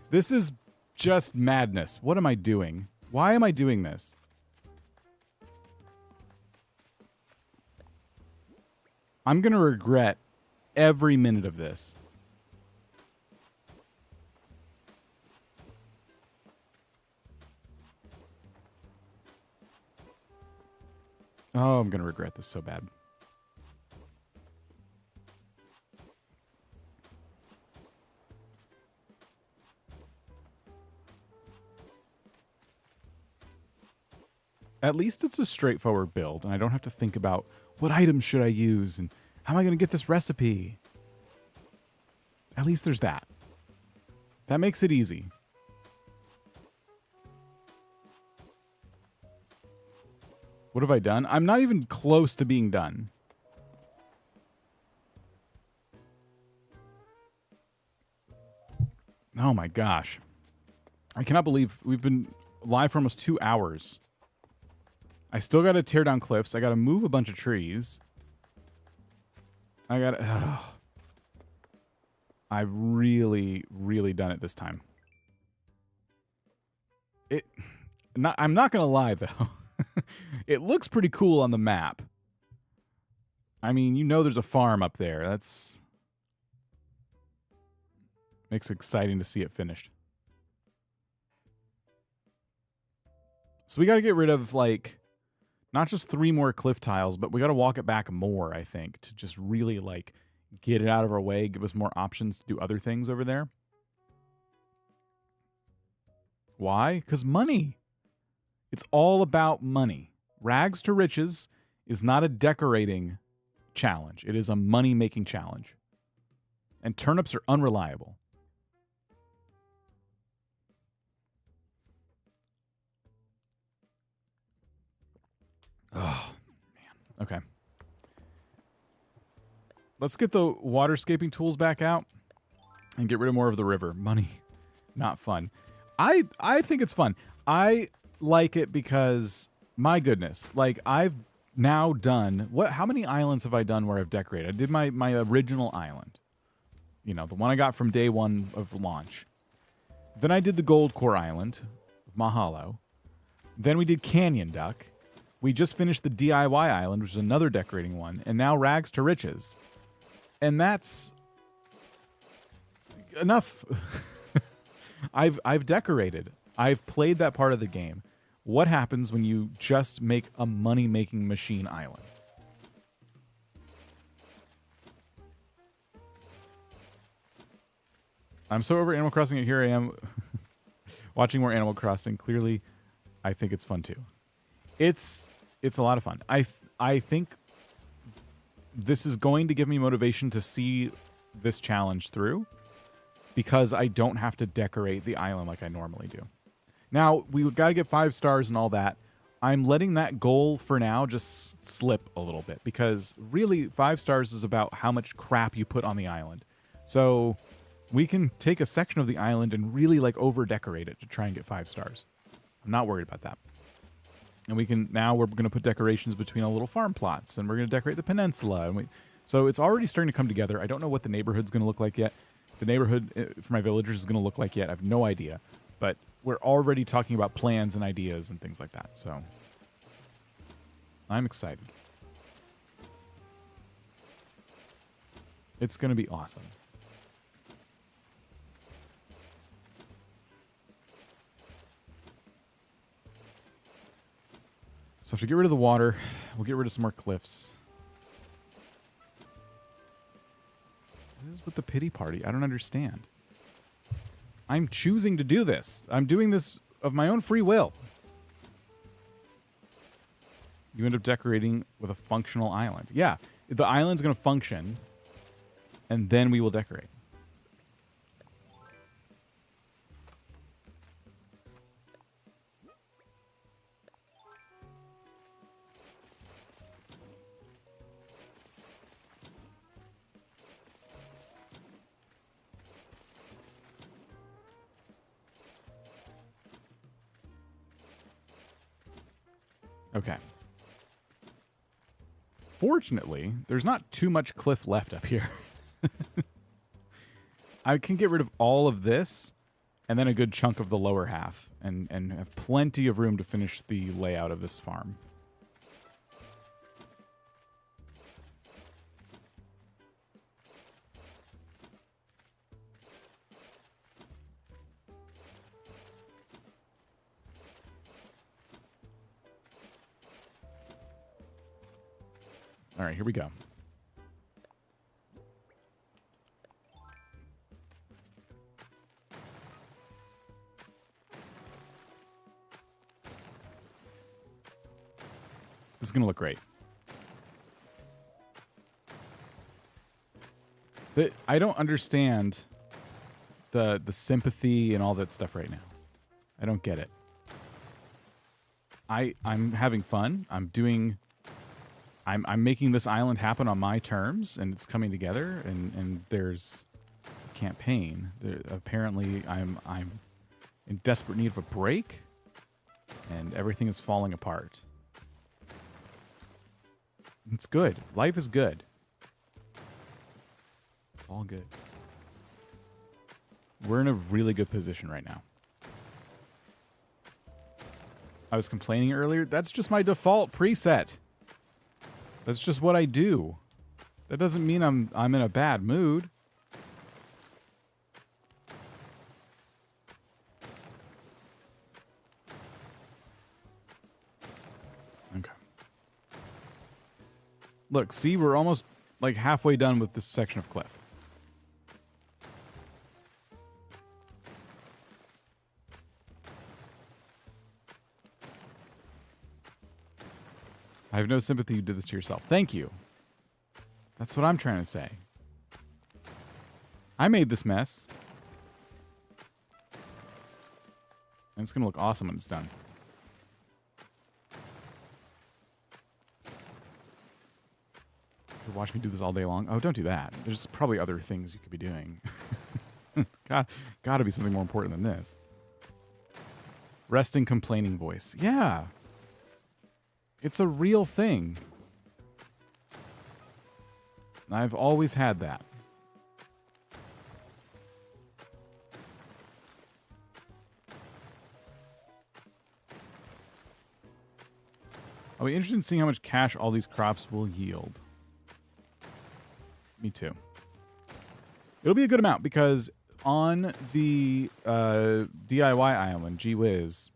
This is just madness. What am I doing? Why am I doing this? I'm going to regret every minute of this. Oh, I'm going to regret this so bad. At least it's a straightforward build, and I don't have to think about what items should I use and how am I going to get this recipe. At least there's that. That makes it easy. What have I done? I'm not even close to being done. Oh my gosh. I cannot believe we've been live for almost 2 hours. I still got to tear down cliffs. I got to move a bunch of trees. I got to... I've really, really done it this time. I'm not going to lie, though. It looks pretty cool on the map. I mean, you know there's a farm up there. That's... makes it exciting to see it finished. So we got to get rid of, like, not just 3 more cliff tiles, but we got to walk it back more, I think, to just really, like, get it out of our way, give us more options to do other things over there. Why? Because money. It's all about money. Rags to riches is not a decorating challenge. It is a money-making challenge. And turnips are unreliable. Oh, man. Okay. Let's get the waterscaping tools back out and get rid of more of the river. Money, not fun. I think it's fun. I like it because, my goodness, like I've now done, how many islands have I done where I've decorated? I did my original island. You know, the one I got from day 1 of launch. Then I did the Gold Core Island, Mahalo. Then we did CanyonDuck. We just finished the DIY Island, which is another decorating one. And now Rags to Riches. And that's enough. I've decorated. I've played that part of the game. What happens when you just make a money-making machine island? I'm so over Animal Crossing, and here I am watching more Animal Crossing. Clearly, I think it's fun too. It's a lot of fun. I think this is going to give me motivation to see this challenge through because I don't have to decorate the island like I normally do. Now, we got to get 5 stars and all that. I'm letting that goal for now just slip a little bit because really 5 stars is about how much crap you put on the island. So we can take a section of the island and really like over decorate it to try and get 5 stars. I'm not worried about that. And we're going to put decorations between our little farm plots, and we're going to decorate the peninsula. And so it's already starting to come together. I don't know what the neighborhood's going to look like yet. The neighborhood for my villagers is going to look like yet. I have no idea. But we're already talking about plans and ideas and things like that. So I'm excited. It's going to be awesome. So to get rid of the water, we'll get rid of some more cliffs. What is with the pity party? I don't understand. I'm choosing to do this. I'm doing this of my own free will. You end up decorating with a functional island. Yeah, the island's going to function, and then we will decorate. Okay. Fortunately, there's not too much cliff left up here. I can get rid of all of this and then a good chunk of the lower half and have plenty of room to finish the layout of this farm. All right, here we go. This is going to look great. I don't understand the sympathy and all that stuff right now. I don't get it. I'm having fun. I'm making this island happen on my terms, and it's coming together, and there's a campaign. Apparently I'm in desperate need of a break, and everything is falling apart. It's good. Life is good. It's all good. We're in a really good position right now. I was complaining earlier. That's just my default preset. That's just what I do. That doesn't mean I'm in a bad mood. Okay. Look, see, we're almost like halfway done with this section of cliff. I have no sympathy you did this to yourself. Thank you. That's what I'm trying to say. I made this mess. And it's going to look awesome when it's done. You could watch me do this all day long. Oh, don't do that. There's probably other things you could be doing. Gotta be something more important than this. Resting complaining voice. Yeah. It's a real thing. I've always had that. I'll be interested in seeing how much cash all these crops will yield. Me too. It'll be a good amount because on the DIY island, gee whiz,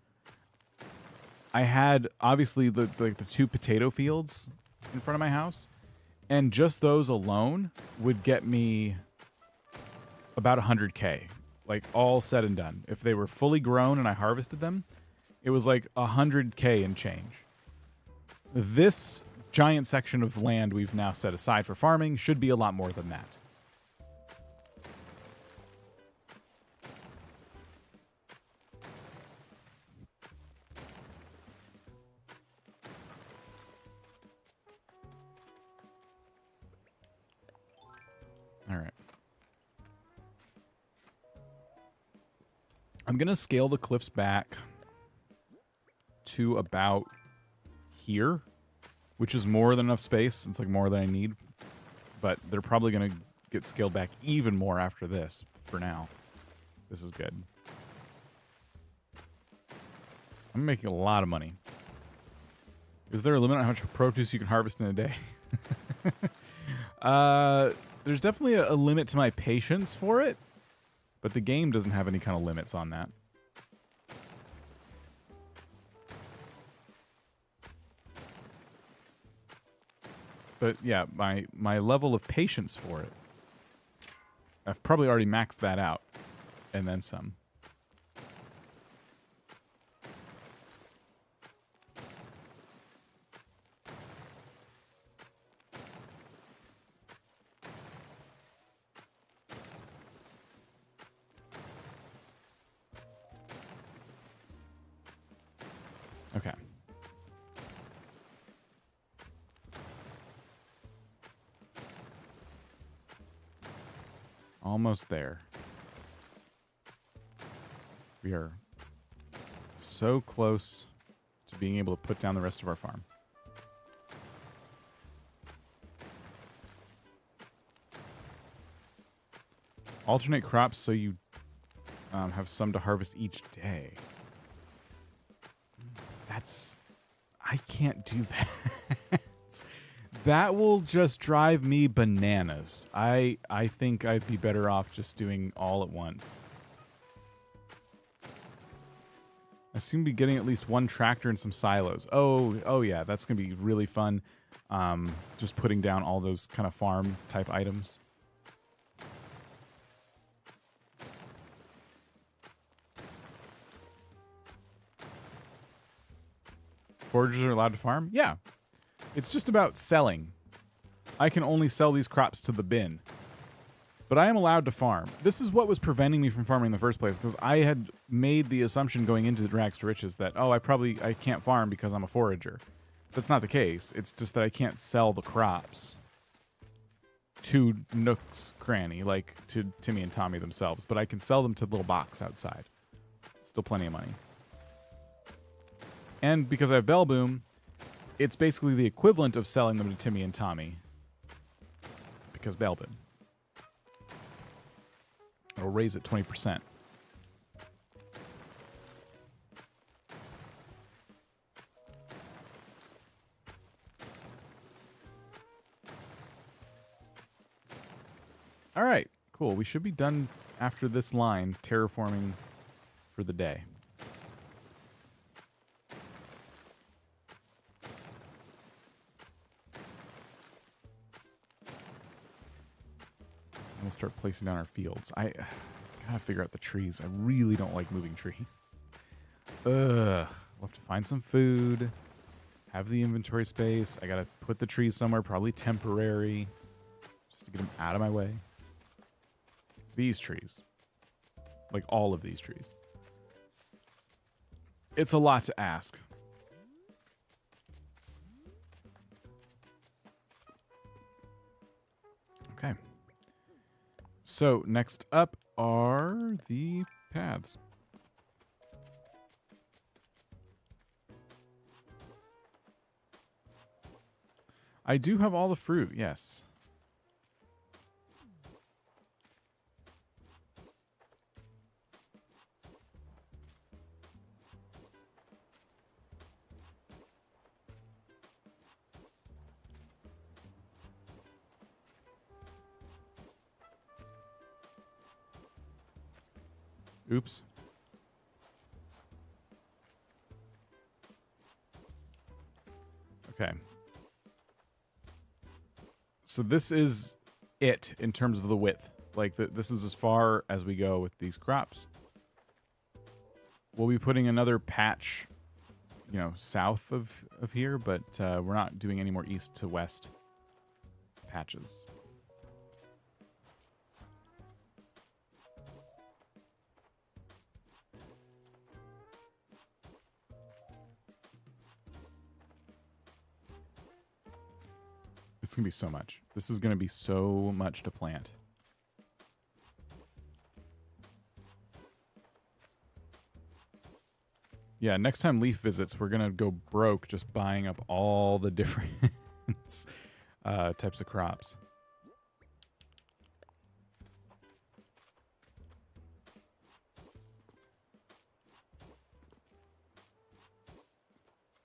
I had obviously the 2 potato fields in front of my house, and just those alone would get me about 100K, like all said and done. If they were fully grown and I harvested them, it was like 100K and change. This giant section of land we've now set aside for farming should be a lot more than that. All right. I'm going to scale the cliffs back to about here, which is more than enough space. It's like more than I need, but they're probably going to get scaled back even more after this. For now, this is good. I'm making a lot of money. Is there a limit on how much produce you can harvest in a day? There's definitely a limit to my patience for it, but the game doesn't have any kind of limits on that. But yeah, my level of patience for it, I've probably already maxed that out, and then some. Okay. Almost there. We are so close to being able to put down the rest of our farm. Alternate crops so you have some to harvest each day. I can't do that. That will just drive me bananas. I think I'd be better off just doing all at once. I seem to be getting at least one tractor and some silos. Oh yeah, that's gonna be really fun. Just putting down all those kind of farm type items. Foragers are allowed to farm? Yeah. It's just about selling. I can only sell these crops to the bin. But I am allowed to farm. This is what was preventing me from farming in the first place, because I had made the assumption going into the Rags to Riches that, oh, I can't farm because I'm a forager. That's not the case. It's just that I can't sell the crops to Nook's Cranny, like to Timmy and Tommy themselves, but I can sell them to the little box outside. Still plenty of money. And because I have Bell Boom, it's basically the equivalent of selling them to Timmy and Tommy. Because Bell Boom. It'll raise it 20%. All right, cool. We should be done after this line terraforming for the day. We'll start placing down our fields. I gotta figure out the trees. I really don't like moving trees. We'll have to find some food. Have the inventory space. I gotta put the trees somewhere, probably temporary, just to get them out of my way. These trees. Like all of these trees. It's a lot to ask. Okay. So, next up are the paths. I do have all the fruit, yes. Oops. Okay. So this is it in terms of the width. Like, this is as far as we go with these crops. We'll be putting another patch, you know, south of here, but we're not doing any more east to west patches. It's going to be so much. This is going to be so much to plant. Yeah, next time Leaf visits, we're going to go broke just buying up all the different types of crops.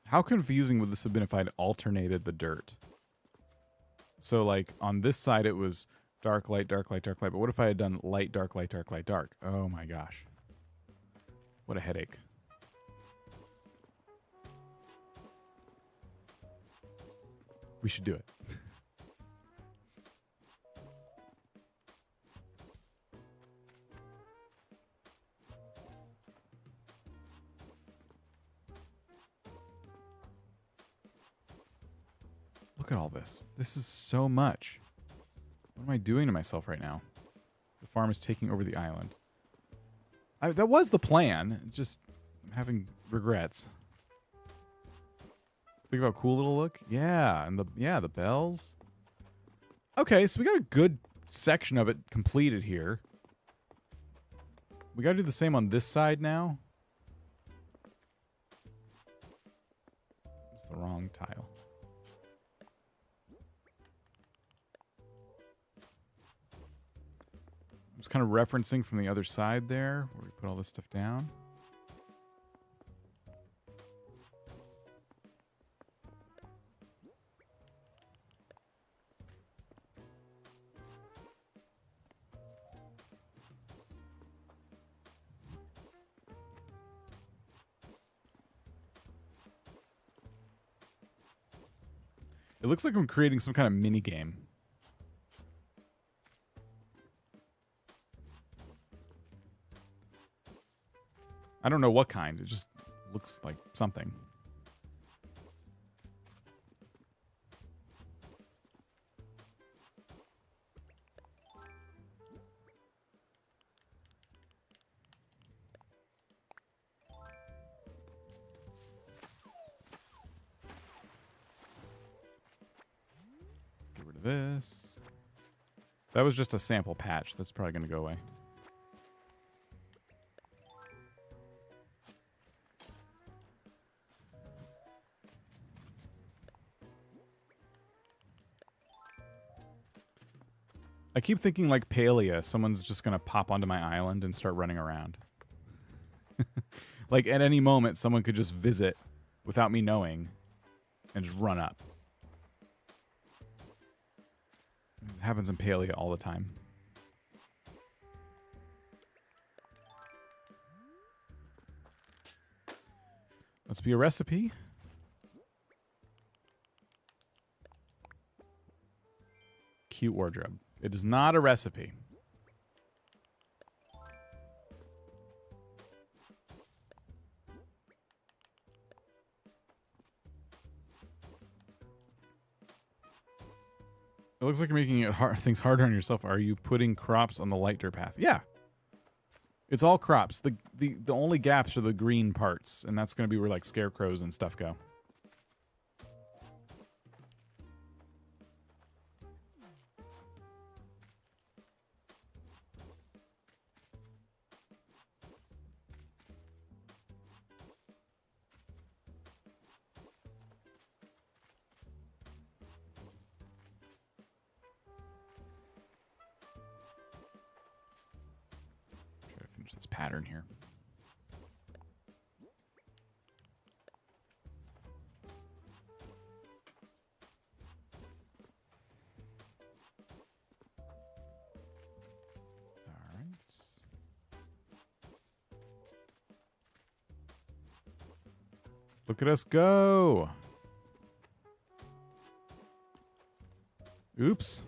How confusing would this have been if I'd alternated the dirt? So, like, on this side, it was dark, light, dark, light, dark, light. But what if I had done light, dark, light, dark, light, dark? Oh, my gosh. What a headache. We should do it. Look at all this. This is so much. What am I doing to myself right now? The farm is taking over the island. That was the plan. Just I'm having regrets. Think about cool little look. Yeah, and the bells. Okay, so we got a good section of it completed here. We got to do the same on this side now. It's the wrong tile. I was kind of referencing from the other side there, where we put all this stuff down. It looks like I'm creating some kind of mini game. I don't know what kind. It just looks like something. this. That was just a sample patch. That's probably going to go away. I keep thinking like Palia, someone's just going to pop onto my island and start running around. Like at any moment, someone could just visit without me knowing and just run up. It happens in Palia all the time. Let's be a recipe. Cute wardrobe. It is not a recipe. It looks like you're making it things harder on yourself. Are you putting crops on the light dirt path? Yeah. It's all crops. The only gaps are the green parts, and that's going to be where like scarecrows and stuff go. This pattern here. All right. Look at us go. Oops.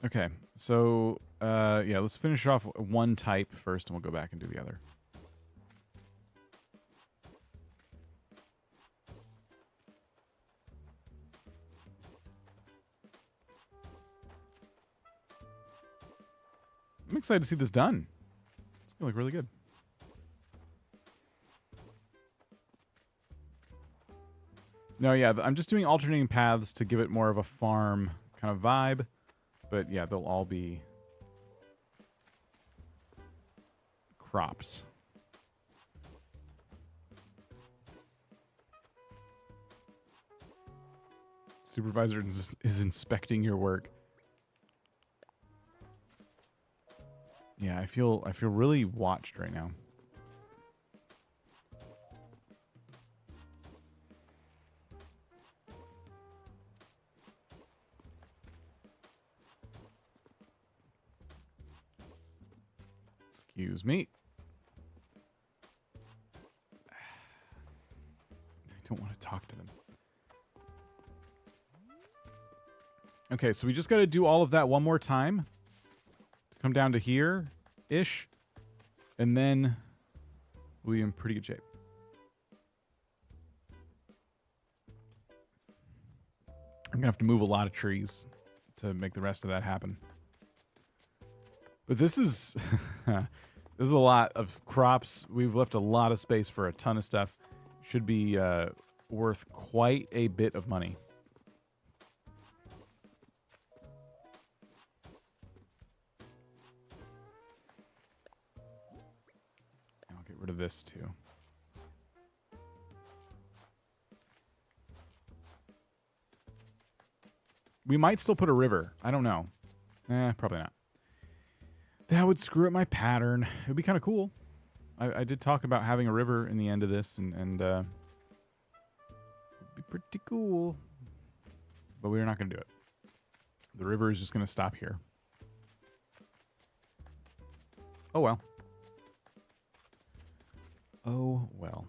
Okay, so, yeah, let's finish off one type first, and we'll go back and do the other. I'm excited to see this done. It's going to look really good. No, yeah, I'm just doing alternating paths to give it more of a farm kind of vibe. But yeah, they'll all be crops. Supervisor is inspecting your work. Yeah, I feel really watched right now. Excuse me. I don't want to talk to them. Okay, so we just got to do all of that one more time to come down to here-ish, and then we'll be in pretty good shape. I'm going to have to move a lot of trees to make the rest of that happen. But this is this is a lot of crops. We've left a lot of space for a ton of stuff. Should be worth quite a bit of money. I'll get rid of this too. We might still put a river. I don't know. Probably not. That would screw up my pattern. It would be kind of cool. I did talk about having a river in the end of this, and it'd be pretty cool. But we're not going to do it. The river is just going to stop here. Oh, well. Oh, well.